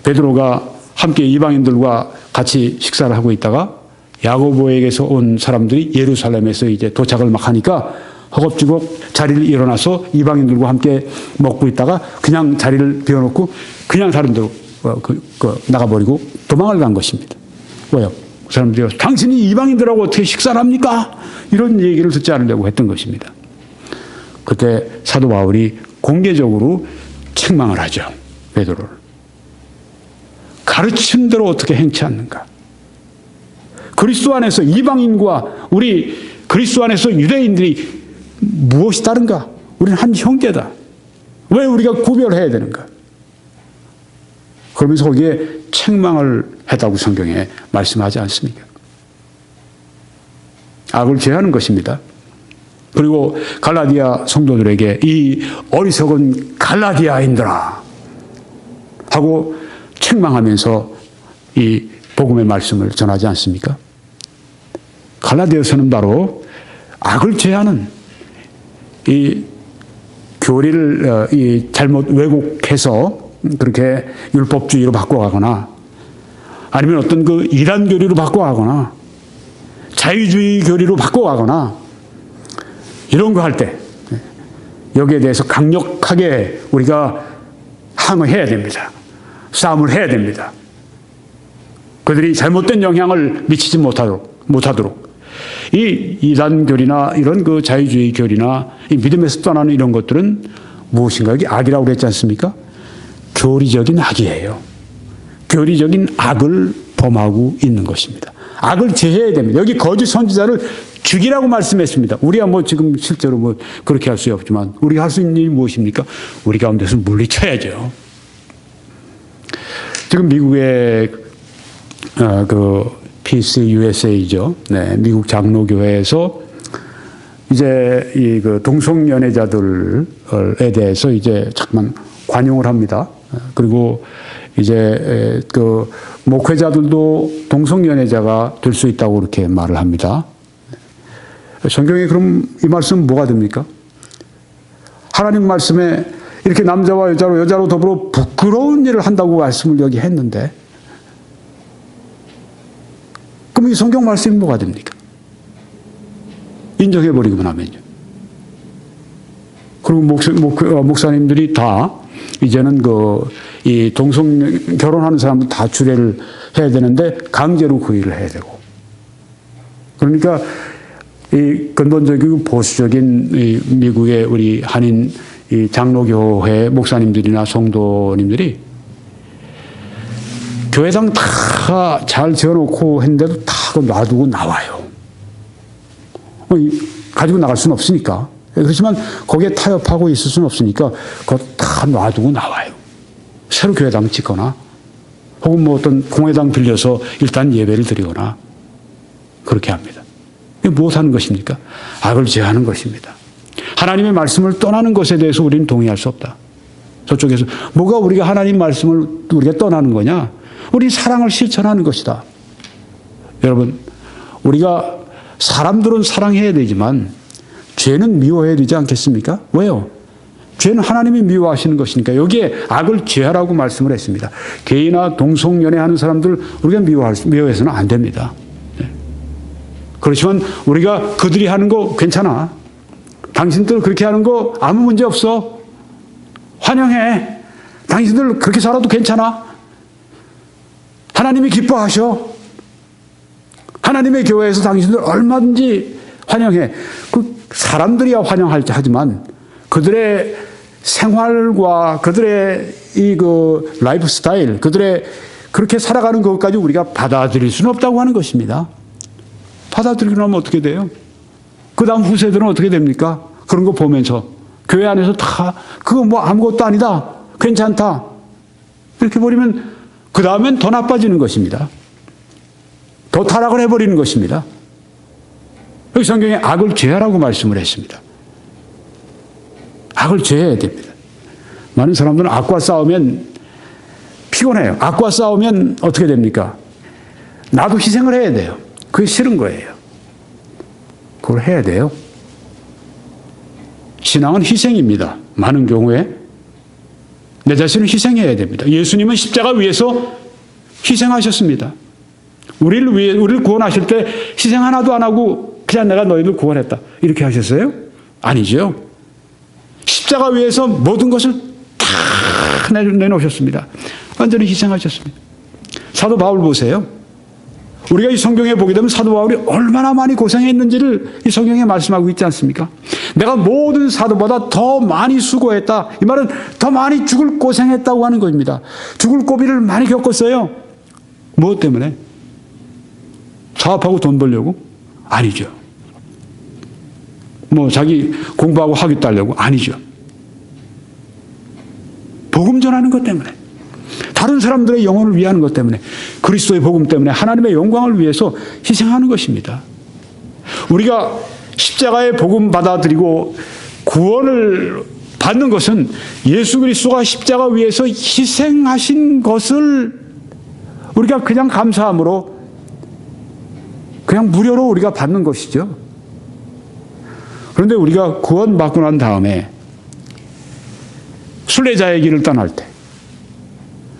베드로가 함께 이방인들과 같이 식사를 하고 있다가 야고보에게서 온 사람들이 예루살렘에서 이제 도착을 막 하니까 허겁지겁 자리를 일어나서 이방인들과 함께 먹고 있다가 그냥 자리를 비워놓고 그냥 사람들 나가버리고 도망을 간 것입니다. 왜요? 그 사람들이 당신이 이방인들하고 어떻게 식사를 합니까? 이런 얘기를 듣지 않으려고 했던 것입니다. 그때 사도 바울이 공개적으로 책망을 하죠. 베드로를. 가르친 대로 어떻게 행치 않는가? 그리스도 안에서 이방인과 우리 그리스도 안에서 유대인들이 무엇이 다른가? 우리는 한 형제다. 왜 우리가 구별해야 되는가? 그러면서 거기에 책망을 했다고 성경에 말씀하지 않습니까? 악을 제하는 것입니다. 그리고 갈라디아 성도들에게 이 어리석은 갈라디아인들아 하고 책망하면서 이 복음의 말씀을 전하지 않습니까? 갈라디아서는 바로 악을 제하는 이 교리를 잘못 왜곡해서 그렇게 율법주의로 바꿔가거나 아니면 어떤 그 이단 교리로 바꿔가거나 자유주의 교리로 바꿔가거나 이런 거 할 때 여기에 대해서 강력하게 우리가 항의해야 됩니다. 싸움을 해야 됩니다. 그들이 잘못된 영향을 미치지 못하도록 이 이단 교리나 이런 그 자유주의 교리나 이 믿음에서 떠나는 이런 것들은 무엇인가? 여기 악이라고 그랬지 않습니까? 교리적인 악이에요. 교리적인 악을 범하고 있는 것입니다. 악을 제해야 됩니다. 여기 거짓 선지자를 죽이라고 말씀했습니다. 우리가 뭐 지금 실제로 뭐 그렇게 할 수 없지만 우리가 할 수 있는 일이 무엇입니까? 우리 가운데서 물리쳐야죠. 지금 미국의 그 PCUSA죠. 네, 미국 장로교회에서 이제 이 그 동성연애자들에 대해서 이제 잠깐 관용을 합니다. 그리고 이제 그 목회자들도 동성연애자가 될 수 있다고 그렇게 말을 합니다. 성경에 그럼 이 말씀은 뭐가 됩니까? 하나님 말씀에 이렇게 남자와 여자로 더불어 부끄러운 일을 한다고 말씀을 여기 했는데 그럼 이 성경 말씀이 뭐가 됩니까? 인정해버리기만 하면요. 그리고 목사님들이 다 이제는 이 결혼하는 사람들 다 주례를 해야 되는데 강제로 그 일을 해야 되고. 그러니까 이 근본적이고 보수적인 이 미국의 우리 한인 이 장로교회 목사님들이나 성도님들이 교회당 다 잘 지어놓고 했는데도 다 그거 놔두고 나와요. 가지고 나갈 수는 없으니까. 그렇지만 거기에 타협하고 있을 수는 없으니까 그거 다 놔두고 나와요. 새로 교회당 짓거나 혹은 뭐 어떤 공회당 빌려서 일단 예배를 드리거나 그렇게 합니다. 이게 무엇하는 것입니까? 악을 제하는 것입니다. 하나님의 말씀을 떠나는 것에 대해서 우리는 동의할 수 없다. 저쪽에서 뭐가 우리가 하나님 말씀을 우리가 떠나는 거냐? 우리 사랑을 실천하는 것이다. 여러분, 우리가 사람들은 사랑해야 되지만 죄는 미워해야 되지 않겠습니까? 왜요? 죄는 하나님이 미워하시는 것이니까 여기에 악을 제하라고 말씀을 했습니다. 게이나 동성연애하는 사람들 우리가 미워해서는 안 됩니다. 그렇지만 우리가 그들이 하는 거 괜찮아. 당신들 그렇게 하는 거 아무 문제 없어. 환영해. 당신들 그렇게 살아도 괜찮아. 하나님이 기뻐하셔. 하나님의 교회에서 당신들 얼마든지 환영해. 그 사람들이야 환영할지 하지만 그들의 생활과 그들의 그 라이프 스타일, 그들의 그렇게 살아가는 것까지 우리가 받아들일 수는 없다고 하는 것입니다. 받아들이고 나면 어떻게 돼요? 그 다음 후세들은 어떻게 됩니까? 그런 거 보면서 교회 안에서 다 그거 뭐 아무것도 아니다. 괜찮다. 이렇게 버리면 그 다음엔 더 나빠지는 것입니다. 더 타락을 해버리는 것입니다. 여기 성경에 악을 제하라고 말씀을 했습니다. 악을 제해야 됩니다. 많은 사람들은 악과 싸우면 피곤해요. 악과 싸우면 어떻게 됩니까? 나도 희생을 해야 돼요. 그게 싫은 거예요. 그걸 해야 돼요. 신앙은 희생입니다. 많은 경우에 내 자신을 희생해야 됩니다. 예수님은 십자가 위에서 희생하셨습니다. 우리를 구원하실 때 희생 하나도 안 하고 그냥 내가 너희를 구원했다. 이렇게 하셨어요? 아니죠. 십자가 위에서 모든 것을 다 내놓으셨습니다. 완전히 희생하셨습니다. 사도 바울 보세요. 우리가 이 성경에 보게 되면 사도 바울이 얼마나 많이 고생했는지를 이 성경에 말씀하고 있지 않습니까? 내가 모든 사도보다 더 많이 수고했다. 이 말은 더 많이 죽을 고생했다고 하는 겁니다. 죽을 고비를 많이 겪었어요. 무엇 때문에? 사업하고 돈 벌려고? 아니죠. 뭐 자기 공부하고 학위 따려고? 아니죠. 복음 전하는 것 때문에, 다른 사람들의 영혼을 위하는 것 때문에, 그리스도의 복음 때문에 하나님의 영광을 위해서 희생하는 것입니다. 우리가 십자가의 복음 받아들이고 구원을 받는 것은 예수 그리스도가 십자가 위에서 희생하신 것을 우리가 그냥 감사함으로 그냥 무료로 우리가 받는 것이죠. 그런데 우리가 구원받고 난 다음에 순례자의 길을 떠날 때,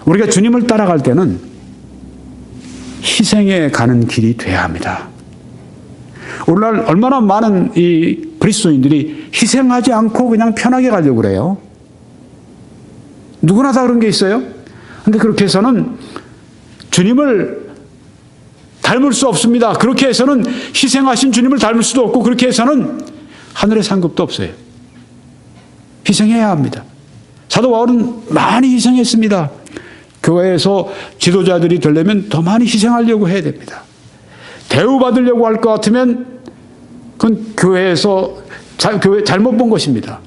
우리가 주님을 따라갈 때는 희생에 가는 길이 돼야 합니다. 오늘날 얼마나 많은 이 그리스도인들이 희생하지 않고 그냥 편하게 가려고 그래요. 누구나 다 그런 게 있어요. 그런데 그렇게 해서는 주님을 닮을 수 없습니다. 그렇게 해서는 희생하신 주님을 닮을 수도 없고, 그렇게 해서는 하늘의 상급도 없어요. 희생해야 합니다. 사도 바울은 많이 희생했습니다. 교회에서 지도자들이 되려면 더 많이 희생하려고 해야 됩니다. 대우받으려고 할 것 같으면 그건 교회에서 교회 잘못 본 것입니다.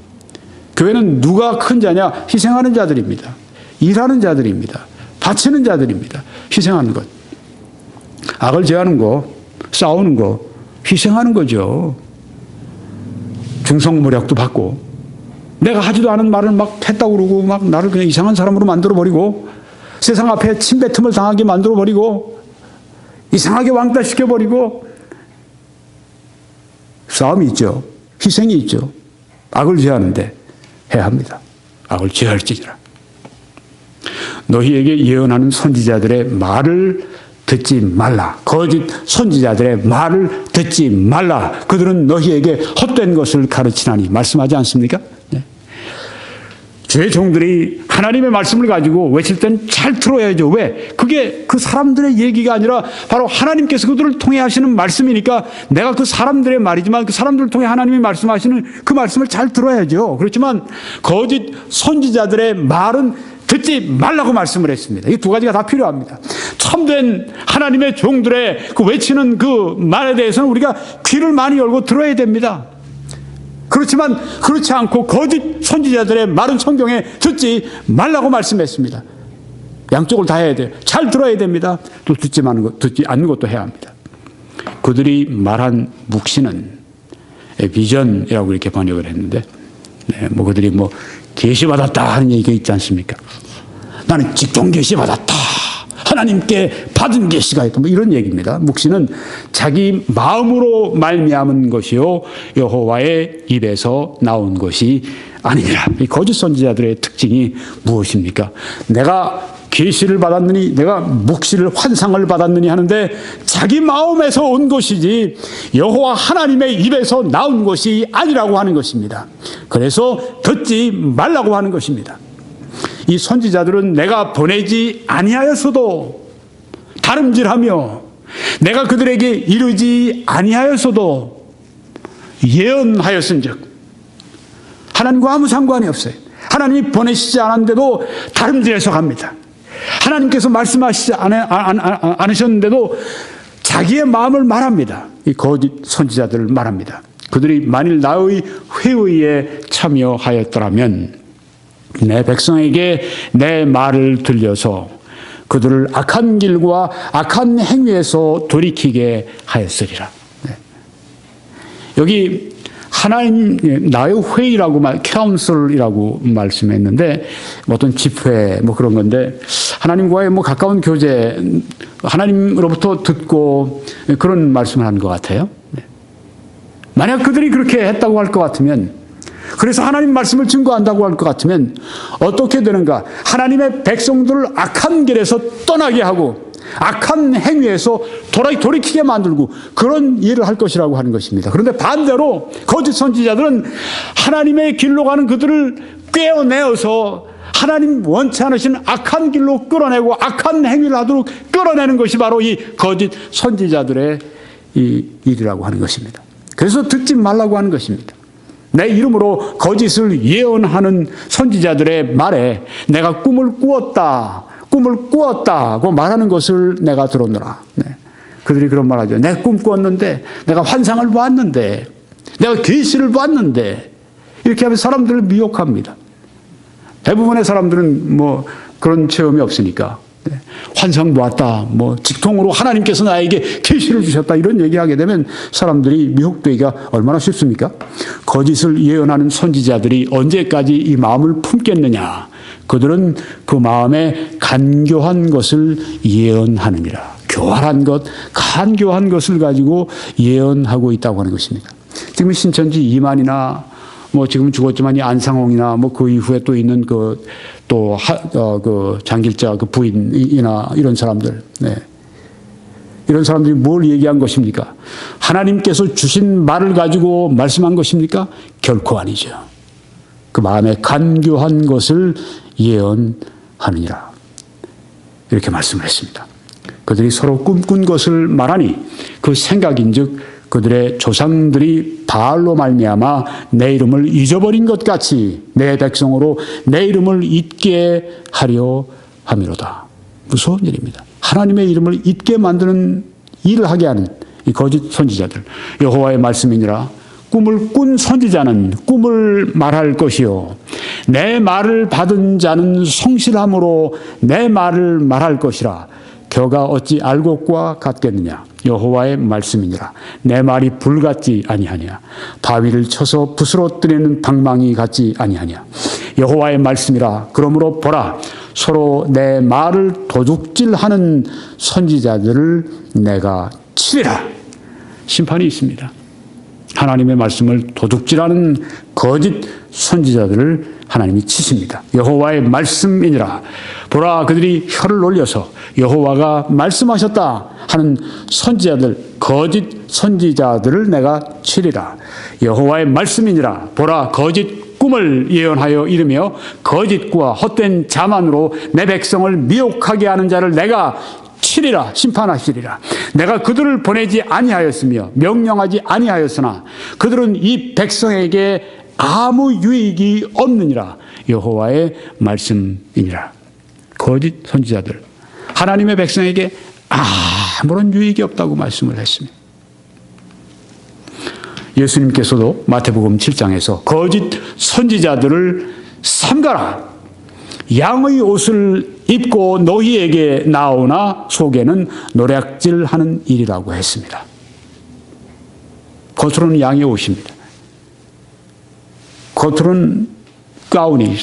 교회는 누가 큰 자냐? 희생하는 자들입니다. 일하는 자들입니다. 바치는 자들입니다. 희생하는 것. 악을 제하는 거, 싸우는 거, 희생하는 거죠. 중성모략도 받고, 내가 하지도 않은 말을 막 했다고 그러고, 막 나를 그냥 이상한 사람으로 만들어버리고, 세상 앞에 침뱉음을 당하게 만들어버리고, 이상하게 왕따시켜버리고, 싸움이 있죠. 희생이 있죠. 악을 제하는데 해야 합니다. 악을 제할지니라. 너희에게 예언하는 선지자들의 말을 듣지 말라. 거짓 선지자들의 말을 듣지 말라. 그들은 너희에게 헛된 것을 가르치나니, 말씀하지 않습니까? 네. 주의 종들이 하나님의 말씀을 가지고 외칠 땐 잘 들어야죠. 왜? 그게 그 사람들의 얘기가 아니라 바로 하나님께서 그들을 통해 하시는 말씀이니까 내가 그 사람들의 말이지만 그 사람들을 통해 하나님이 말씀하시는 그 말씀을 잘 들어야죠. 그렇지만 거짓 선지자들의 말은 듣지 말라고 말씀을 했습니다. 이 두 가지가 다 필요합니다. 참된 하나님의 종들의 그 외치는 그 말에 대해서는 우리가 귀를 많이 열고 들어야 됩니다. 그렇지만 그렇지 않고 거짓 선지자들의 말은 성경에 듣지 말라고 말씀했습니다. 양쪽을 다 해야 돼요. 잘 들어야 됩니다. 또 듣지 않는 것도 해야 합니다. 그들이 말한 묵시는 비전이라고 이렇게 번역을 했는데, 뭐 그들이 뭐 계시받았다 하는 얘기가 있지 않습니까? 나는 직통 계시받았다. 하나님께 받은 계시가 있다. 뭐 이런 얘기입니다. 묵시는 자기 마음으로 말미암은 것이요 여호와의 입에서 나온 것이 아니니라. 이 거짓 선지자들의 특징이 무엇입니까? 내가 계시를 받았느니, 내가 묵시를 환상을 받았느니 하는데 자기 마음에서 온 것이지 여호와 하나님의 입에서 나온 것이 아니라고 하는 것입니다. 그래서 듣지 말라고 하는 것입니다. 이 선지자들은 내가 보내지 아니하였어도 다름질하며 내가 그들에게 이르지 아니하였어도 예언하였은즉, 하나님과 아무 상관이 없어요. 하나님이 보내시지 않았는데도 다름질해서 갑니다. 하나님께서 말씀하시지 않으셨는데도 자기의 마음을 말합니다. 이 거짓 선지자들을 말합니다. 그들이 만일 나의 회의에 참여하였더라면 내 백성에게 내 말을 들려서 그들을 악한 길과 악한 행위에서 돌이키게 하였으리라. 여기 하나님 나의 회의라고 카운슬이라고 말씀했는데 어떤 집회 뭐 그런 건데 하나님과의 뭐 가까운 교제, 하나님으로부터 듣고 그런 말씀을 한 것 같아요. 만약 그들이 그렇게 했다고 할 것 같으면, 그래서 하나님 말씀을 증거한다고 할 것 같으면 어떻게 되는가? 하나님의 백성들을 악한 길에서 떠나게 하고 악한 행위에서 돌이키게 만들고 그런 일을 할 것이라고 하는 것입니다. 그런데 반대로 거짓 선지자들은 하나님의 길로 가는 그들을 꿰어내어서 하나님 원치 않으신 악한 길로 끌어내고 악한 행위를 하도록 끌어내는 것이 바로 이 거짓 선지자들의 이 일이라고 하는 것입니다. 그래서 듣지 말라고 하는 것입니다. 내 이름으로 거짓을 예언하는 선지자들의 말에 내가 꿈을 꾸었다고 말하는 것을 내가 들었노라. 그들이 그런 말하죠. 내가 꿈 꾸었는데, 내가 환상을 보았는데, 내가 계시를 보았는데, 이렇게 하면 사람들을 미혹합니다. 대부분의 사람들은 뭐 그런 체험이 없으니까 환상 보았다, 뭐 직통으로 하나님께서 나에게 계시를 주셨다 이런 얘기하게 되면 사람들이 미혹되기가 얼마나 쉽습니까? 거짓을 예언하는 선지자들이 언제까지 이 마음을 품겠느냐? 그들은 그 마음에 간교한 것을 예언하느니라. 교활한 것, 간교한 것을 가지고 예언하고 있다고 하는 것입니다. 지금 신천지 이만이나 뭐 지금 죽었지만 이 안상홍이나 뭐 그 이후에 또 있는 그 장길자 그 부인이나 이런 사람들, 이런 사람들이 뭘 얘기한 것입니까? 하나님께서 주신 말을 가지고 말씀한 것입니까? 결코 아니죠. 그 마음에 간교한 것을 예언하느니라. 이렇게 말씀을 했습니다. 그들이 서로 꿈꾼 것을 말하니 그 생각인즉 그들의 조상들이 바알로 말미암아 내 이름을 잊어버린 것 같이 내 백성으로 내 이름을 잊게 하려 함이로다. 무서운 일입니다. 하나님의 이름을 잊게 만드는 일을 하게 하는 이 거짓 선지자들. 여호와의 말씀이니라. 꿈을 꾼 선지자는 꿈을 말할 것이요 내 말을 받은 자는 성실함으로 내 말을 말할 것이라. 겨가 어찌 알곡과 같겠느냐? 여호와의 말씀이니라. 내 말이 불 같지 아니하냐? 바위를 쳐서 부스러뜨리는 방망이 같지 아니하냐? 여호와의 말씀이라. 그러므로 보라, 서로 내 말을 도둑질하는 선지자들을 내가 치리라. 심판이 있습니다. 하나님의 말씀을 도둑질하는 거짓 선지자들을 하나님이 치십니다. 여호와의 말씀이니라. 보라, 그들이 혀를 놀려서 여호와가 말씀하셨다 하는 선지자들, 거짓 선지자들을 내가 치리라. 여호와의 말씀이니라. 보라, 거짓 꿈을 예언하여 이르며 거짓과 헛된 자만으로 내 백성을 미혹하게 하는 자를 내가 치리라. 심판하시리라. 내가 그들을 보내지 아니하였으며 명령하지 아니하였으나 그들은 이 백성에게 아무 유익이 없느니라. 여호와의 말씀이니라. 거짓 선지자들, 하나님의 백성에게 아무런 유익이 없다고 말씀을 했습니다. 예수님께서도 마태복음 7장에서 거짓 선지자들을 삼가라. 양의 옷을 입고 너희에게 나오나 속에는 노략질하는 일이라고 했습니다. 겉으로는 양의 옷입니다. 겉으로는 가운이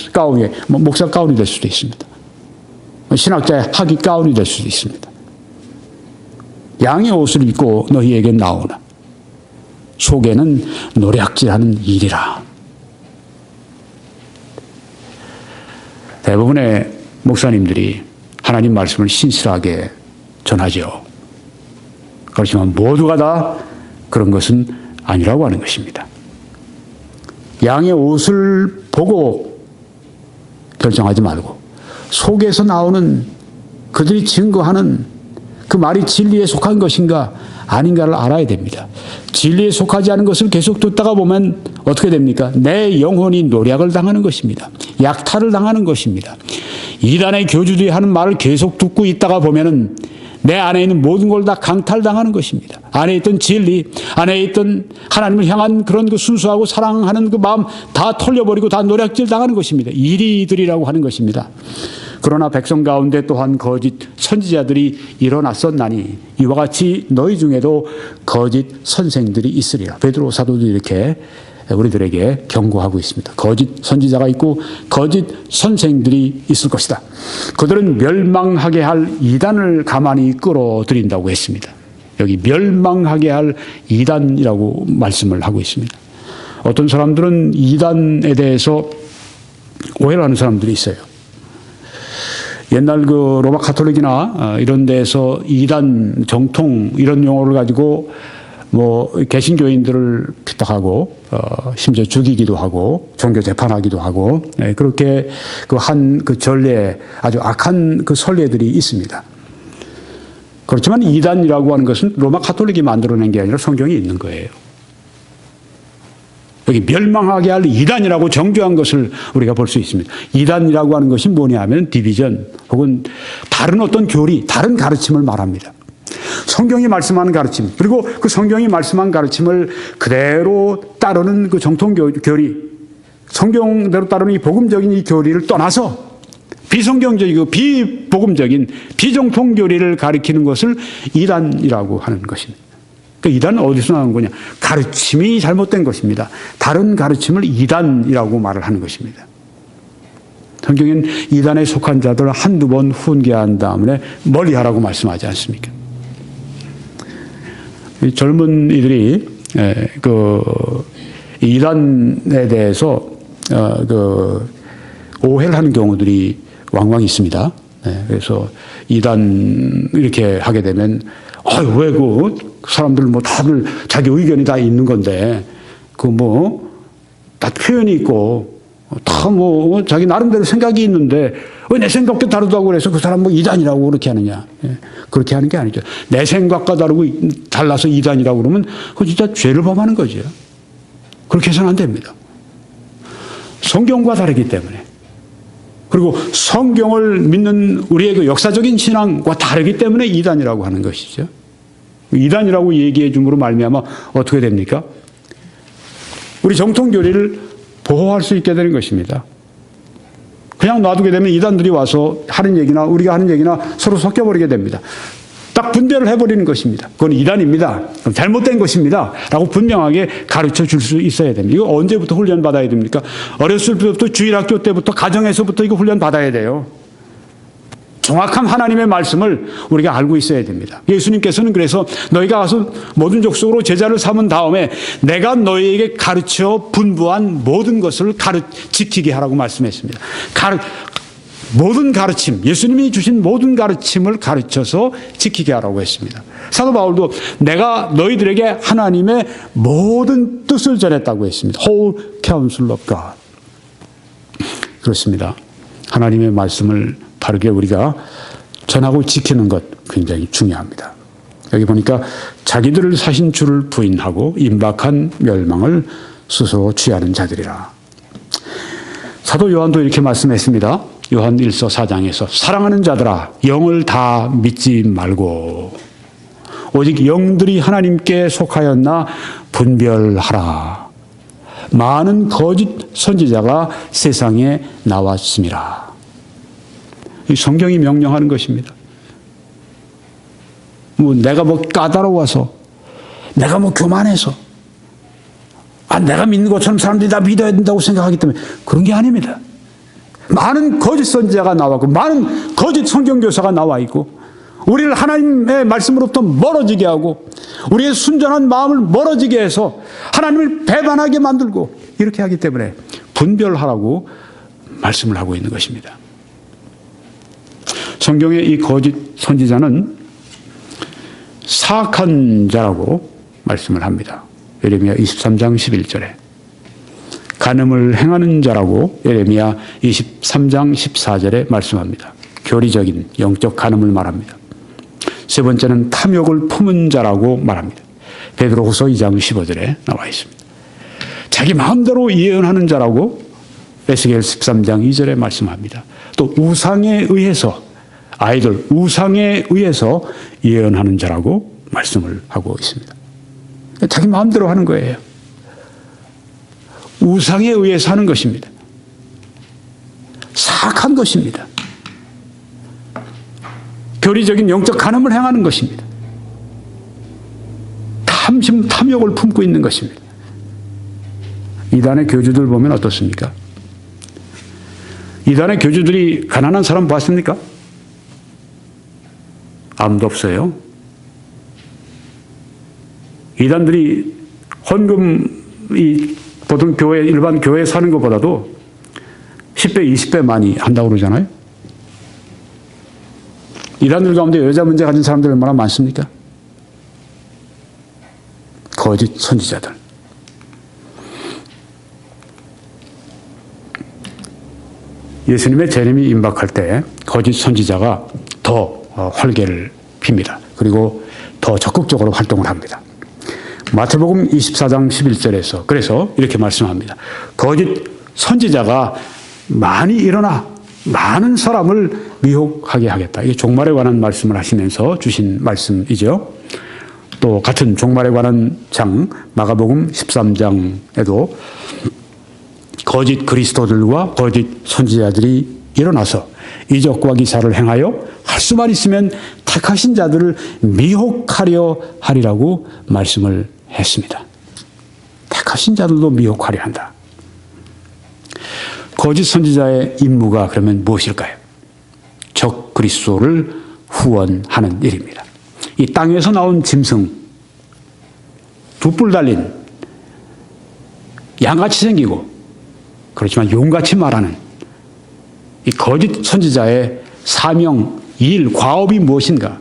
목사 가운이 될 수도 있습니다. 신학자의 학위 가운이 될 수도 있습니다. 양의 옷을 입고 너희에게 나오나 속에는 노략질하는 일이라. 대부분의 목사님들이 하나님 말씀을 신실하게 전하죠. 그렇지만 모두가 다 그런 것은 아니라고 하는 것입니다. 양의 옷을 보고 결정하지 말고 속에서 나오는 그들이 증거하는 그 말이 진리에 속한 것인가 아닌가를 알아야 됩니다. 진리에 속하지 않은 것을 계속 듣다가 보면 어떻게 됩니까? 내 영혼이 노략을 당하는 것입니다. 약탈을 당하는 것입니다. 이단의 교주들이 하는 말을 계속 듣고 있다가 보면은 내 안에 있는 모든 걸 다 강탈당하는 것입니다. 안에 있던 진리, 안에 있던 하나님을 향한 그런 그 순수하고 사랑하는 그 마음 다 털려버리고 다 노략질 당하는 것입니다. 이리들이라고 하는 것입니다. 그러나 백성 가운데 또한 거짓 선지자들이 일어났었나니 이와 같이 너희 중에도 거짓 선생들이 있으리라. 베드로 사도도 이렇게 우리들에게 경고하고 있습니다. 거짓 선지자가 있고 거짓 선생들이 있을 것이다. 그들은 멸망하게 할 이단을 가만히 끌어들인다고 했습니다. 여기 멸망하게 할 이단이라고 말씀을 하고 있습니다. 어떤 사람들은 이단에 대해서 오해를 하는 사람들이 있어요. 옛날 그 로마 가톨릭이나 이런 데서 이단 정통 이런 용어를 가지고 뭐 개신교인들을 핍박하고 심지어 죽이기도 하고 종교 재판하기도 하고 그렇게 그 한 그 전례 아주 악한 그 선례들이 있습니다. 그렇지만 이단이라고 하는 것은 로마 가톨릭이 만들어낸 게 아니라 성경에 있는 거예요. 여기 멸망하게 할 이단이라고 정죄한 것을 우리가 볼 수 있습니다. 이단이라고 하는 것이 뭐냐 하면 디비전 혹은 다른 어떤 교리, 다른 가르침을 말합니다. 성경이 말씀하는 가르침, 그리고 그 성경이 말씀한 가르침을 그대로 따르는 그 정통 교리, 성경대로 따르는 이 복음적인 이 교리를 떠나서 비성경적이고 비복음적인 비정통 교리를 가리키는 것을 이단이라고 하는 것입니다. 그러니까 이단은 어디서 나온 거냐? 가르침이 잘못된 것입니다. 다른 가르침을 이단이라고 말을 하는 것입니다. 성경엔 이단에 속한 자들 한두 번 훈계한 다음에 멀리하라고 말씀하지 않습니까? 젊은 이들이 그 이단에 대해서 그 오해를 하는 경우들이 왕왕 있습니다. 그래서 이단 이렇게 하게 되면 왜 그 사람들 뭐 다들 자기 의견이 다 있는 건데 그 뭐 다 표현이 있고 다 뭐 자기 나름대로 생각이 있는데 왜 내 생각도 다르다고 그래서 그 사람 뭐 이단이라고 그렇게 하느냐. 그렇게 하는 게 아니죠. 내 생각과 달라서 이단이라고 그러면 그거 진짜 죄를 범하는 거죠. 그렇게 해서는 안 됩니다. 성경과 다르기 때문에. 그리고 성경을 믿는 우리의 그 역사적인 신앙과 다르기 때문에 이단이라고 하는 것이죠. 이단이라고 얘기해 줌으로 말미암아 어떻게 됩니까? 우리 정통 교리를 보호할 수 있게 되는 것입니다. 그냥 놔두게 되면 이단들이 와서 하는 얘기나 우리가 하는 얘기나 서로 섞여버리게 됩니다. 딱 분별을 해버리는 것입니다. 그건 이단입니다. 잘못된 것입니다. 라고 분명하게 가르쳐 줄 수 있어야 됩니다. 이거 언제부터 훈련 받아야 됩니까? 어렸을 때부터 주일학교 때부터 가정에서부터 이거 훈련 받아야 돼요. 정확한 하나님의 말씀을 우리가 알고 있어야 됩니다. 예수님께서는 그래서 너희가 가서 모든 족속으로 제자를 삼은 다음에 내가 너희에게 가르쳐 분부한 모든 것을 지키게 하라고 말씀했습니다. 모든 가르침, 예수님이 주신 모든 가르침을 가르쳐서 지키게 하라고 했습니다. 사도 바울도 내가 너희들에게 하나님의 모든 뜻을 전했다고 했습니다. Whole counsel of God. 그렇습니다. 하나님의 말씀을 바르게 우리가 전하고 지키는 것 굉장히 중요합니다. 여기 보니까 자기들을 사신 주를 부인하고 임박한 멸망을 스스로 취하는 자들이라. 사도 요한도 이렇게 말씀했습니다. 요한 1서 4장에서 사랑하는 자들아 영을 다 믿지 말고 오직 영들이 하나님께 속하였나 분별하라. 많은 거짓 선지자가 세상에 나왔습니다. 이 성경이 명령하는 것입니다. 내가 까다로워서, 내가 교만해서, 내가 믿는 것처럼 사람들이 다 믿어야 된다고 생각하기 때문에 그런 게 아닙니다. 많은 거짓 선지자가 나왔고, 많은 거짓 성경교사가 나와 있고, 우리를 하나님의 말씀으로부터 멀어지게 하고, 우리의 순전한 마음을 멀어지게 해서 하나님을 배반하게 만들고, 이렇게 하기 때문에 분별하라고 말씀을 하고 있는 것입니다. 성경의 이 거짓 선지자는 사악한 자라고 말씀을 합니다. 예레미야 23장 11절에 간음을 행하는 자라고 예레미야 23장 14절에 말씀합니다. 교리적인 영적 간음을 말합니다. 세 번째는 탐욕을 품은 자라고 말합니다. 베드로후서 2장 15절에 나와 있습니다. 자기 마음대로 예언하는 자라고 에스겔 13장 2절에 말씀합니다. 또 우상에 의해서 아이들 우상에 의해서 예언하는 자라고 말씀을 하고 있습니다. 자기 마음대로 하는 거예요. 우상에 의해서 하는 것입니다. 사악한 것입니다. 교리적인 영적 간음을 행하는 것입니다. 탐욕을 품고 있는 것입니다. 이단의 교주들 보면 어떻습니까? 이단의 교주들이 가난한 사람 봤습니까? 아무도 없어요. 이단들이 헌금이 보통 일반 교회 사는 것보다도 10배, 20배 많이 한다고 그러잖아요. 이단들 가운데 여자 문제 가진 사람들 얼마나 많습니까? 거짓 선지자들. 예수님의 재림이 임박할 때 거짓 선지자가 더 활개를 핍니다. 그리고 더 적극적으로 활동을 합니다. 마태복음 24장 11절에서 그래서 이렇게 말씀합니다. 거짓 선지자가 많이 일어나 많은 사람을 미혹하게 하겠다. 이게 종말에 관한 말씀을 하시면서 주신 말씀이죠. 또 같은 종말에 관한 장 마가복음 13장에도 거짓 그리스도들과 거짓 선지자들이 일어나서 이적과 기사를 행하여 할 수만 있으면 택하신 자들을 미혹하려 하리라고 말씀을 했습니다. 택하신 자들도 미혹하려 한다. 거짓 선지자의 임무가 그러면 무엇일까요? 적 그리스도를 후원하는 일입니다. 이 땅에서 나온 짐승, 두 뿔 달린 양같이 생기고 그렇지만 용같이 말하는 이 거짓 선지자의 사명, 일, 과업이 무엇인가?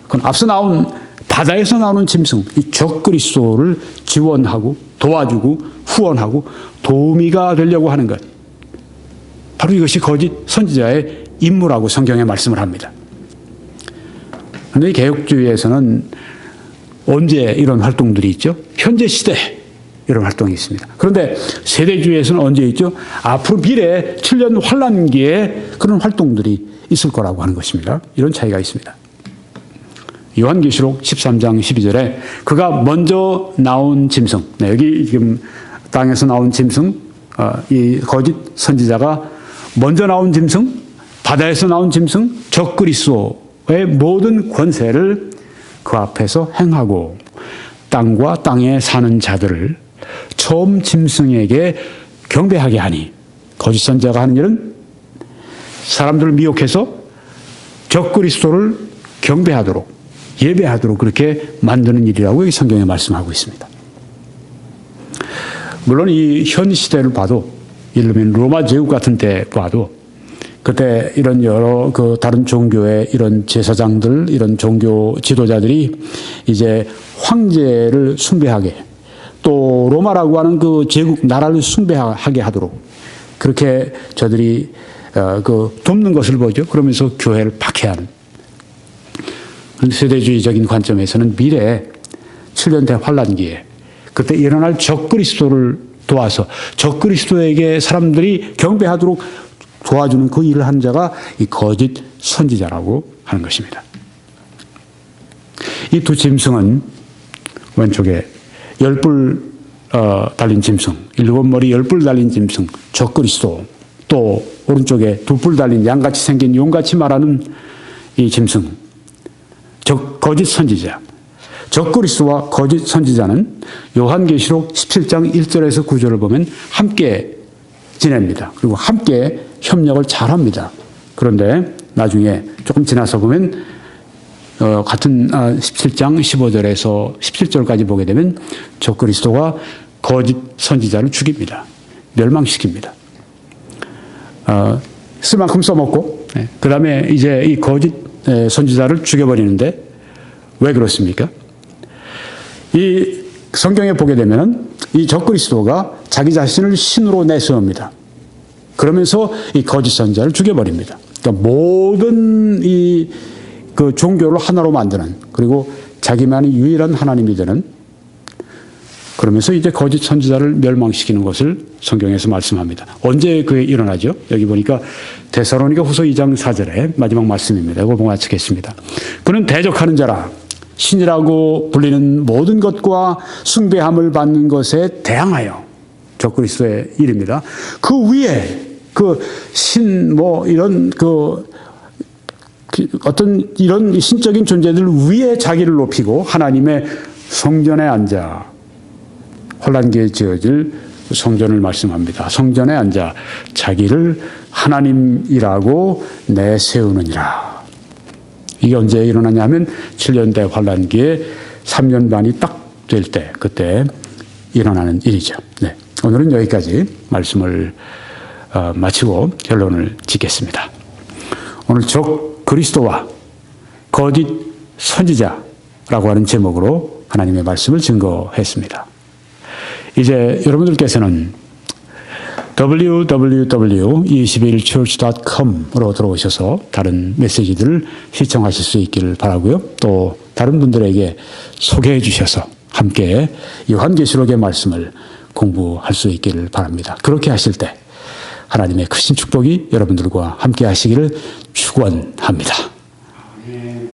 그건 앞서 나온 바다에서 나오는 짐승, 이 적 그리스도를 지원하고 도와주고 후원하고 도우미가 되려고 하는 것. 바로 이것이 거짓 선지자의 임무라고 성경에 말씀을 합니다. 그런데 개혁주의에서는 언제 이런 활동들이 있죠? 현재 시대 이런 활동이 있습니다. 그런데 세대주의에서는 언제 있죠? 앞으로 미래 7년 환란기에 그런 활동들이 있을 거라고 하는 것입니다. 이런 차이가 있습니다. 요한계시록 13장 12절에 그가 먼저 나온 짐승, 여기 지금 땅에서 나온 짐승, 이 거짓 선지자가 먼저 나온 짐승, 바다에서 나온 짐승, 적 그리스도의 모든 권세를 그 앞에서 행하고 땅과 땅에 사는 자들을 처음 짐승에게 경배하게 하니, 거짓 선지자가 하는 일은 사람들을 미혹해서 적 그리스도를 경배하도록 예배하도록 그렇게 만드는 일이라고 이 성경에 말씀하고 있습니다. 물론 이 현 시대를 봐도, 예를 들면 로마 제국 같은 때 봐도 그때 이런 여러 그 다른 종교의 이런 제사장들, 이런 종교 지도자들이 이제 황제를 숭배하게, 또 로마라고 하는 그 제국 나라를 숭배하게 하도록 그렇게 저들이 돕는 것을 보죠. 그러면서 교회를 박해하는. 세대주의적인 관점에서는 미래에 7년 대환란기에 그때 일어날 적 그리스도를 도와서 적 그리스도에게 사람들이 경배하도록 도와주는 그 일을 한 자가 이 거짓 선지자라고 하는 것입니다. 이 두 짐승은 왼쪽에 10뿔 달린 짐승, 7머리 10뿔 달린 짐승, 적그리스도, 또 오른쪽에 2뿔 달린 양같이 생긴 용같이 말하는 이 짐승, 거짓 선지자. 적그리스도와 거짓 선지자는 요한계시록 17장 1절에서 9절을 보면 함께 지냅니다. 그리고 함께 협력을 잘합니다. 그런데 나중에 조금 지나서 보면 같은 17장 15절에서 17절까지 보게 되면 적그리스도가 거짓 선지자를 죽입니다. 멸망시킵니다. 쓸 만큼 써먹고 그 다음에 이제 이 거짓 선지자를 죽여버리는데 왜 그렇습니까? 이 성경에 보게 되면 이 적그리스도가 자기 자신을 신으로 내세웁니다. 그러면서 이 거짓 선지자를 죽여버립니다. 그러니까 모든 그 종교를 하나로 만드는, 그리고 자기만이 유일한 하나님이 되는, 그러면서 이제 거짓 선지자를 멸망시키는 것을 성경에서 말씀합니다. 언제 그게 일어나죠? 여기 보니까 데살로니가 후서 2장 4절에 마지막 말씀입니다. 이거 보고 마치겠습니다. 그는 대적하는 자라, 신이라고 불리는 모든 것과 숭배함을 받는 것에 대항하여, 적그리스도의 일입니다. 그 위에 그 신 이런 어떤 이런 신적인 존재들 위에 자기를 높이고 하나님의 성전에 앉아, 혼란기에 지어질 성전을 말씀합니다. 성전에 앉아 자기를 하나님이라고 내세우느니라. 이게 언제 일어나냐면 7년대 환란기에 3년 반이 딱 될 때, 그때 일어나는 일이죠. 네. 오늘은 여기까지 말씀을 마치고 결론을 짓겠습니다. 오늘 적그리스도와 거짓 선지자라고 하는 제목으로 하나님의 말씀을 증거했습니다. 이제 여러분들께서는 www.21church.com으로 들어오셔서 다른 메시지들을 시청하실 수 있기를 바라고요. 또 다른 분들에게 소개해 주셔서 함께 요한계시록의 말씀을 공부할 수 있기를 바랍니다. 그렇게 하실 때 하나님의 크신 축복이 여러분들과 함께 하시기를 축원합니다.